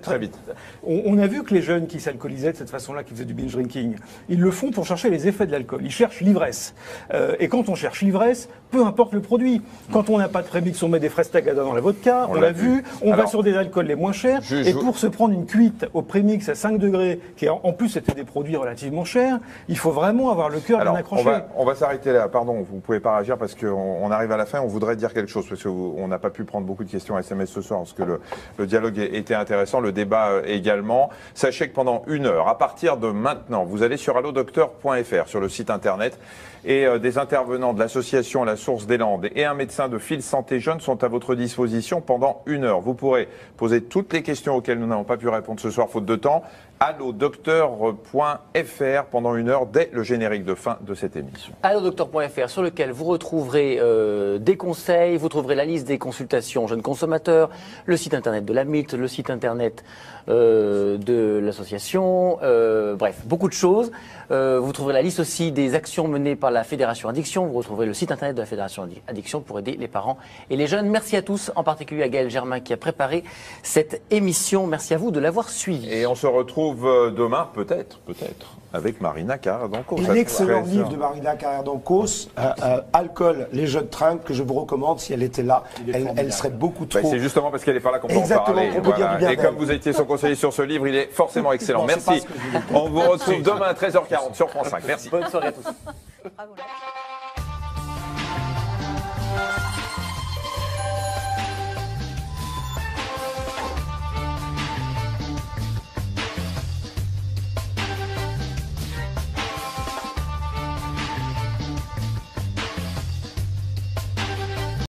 très vite. On a vu que les jeunes qui s'alcoolisaient de cette façon-là, qui faisaient du binge drinking, ils le font pour chercher les effets de l'alcool. Ils cherchent l'ivresse. Et quand on cherche l'ivresse, peu importe le produit. Quand on n'a pas de prémix, on met des fraises tagada dans la vodka, on l'a vu. On va sur des alcools les moins chers. Et pour se prendre une cuite au prémix à 5 degrés, qui en plus étaient des produits relativement chers, il faut vraiment vraiment avoir le cœur bien accroché. On va s'arrêter là. Pardon, vous ne pouvez pas réagir parce qu'on arrive à la fin. On voudrait dire quelque chose parce qu'on n'a pas pu prendre beaucoup de questions SMS ce soir parce que le dialogue était intéressant, le débat également. Sachez que pendant 1 heure, à partir de maintenant, vous allez sur allodocteur.fr, sur le site internet, et des intervenants de l'association La Source des Landes et un médecin de Fil Santé Jeune sont à votre disposition pendant 1 heure. Vous pourrez poser toutes les questions auxquelles nous n'avons pas pu répondre ce soir, faute de temps, allodocteur.fr pendant 1 heure dès le générique de fin de cette émission. Allodocteur.fr sur lequel vous retrouverez des conseils, vous trouverez la liste des consultations jeunes consommateurs, le site internet de la MILT, le site internet de l'association, bref, beaucoup de choses. Vous trouverez la liste aussi des actions menées par la Fédération Addiction. Vous retrouverez le site internet de la Fédération Addiction pour aider les parents et les jeunes. Merci à tous, en particulier à Gaël Germain qui a préparé cette émission. Merci à vous de l'avoir suivi. Et on se retrouve demain, peut-être, avec Marina Carrère-Dancos. L'excellent livre de Marina Carrère-Dancos, Alcool, les jeunes trinquent, que je vous recommande. Si elle était là, elle serait beaucoup trop... C'est justement parce qu'elle n'est pas là qu'on peut en parler. Voilà. Et comme vous étiez son conseiller sur ce livre, il est forcément excellent. Merci. On vous retrouve demain à 13h40 sur France 5. Merci. Bonne soirée à tous. Bravo.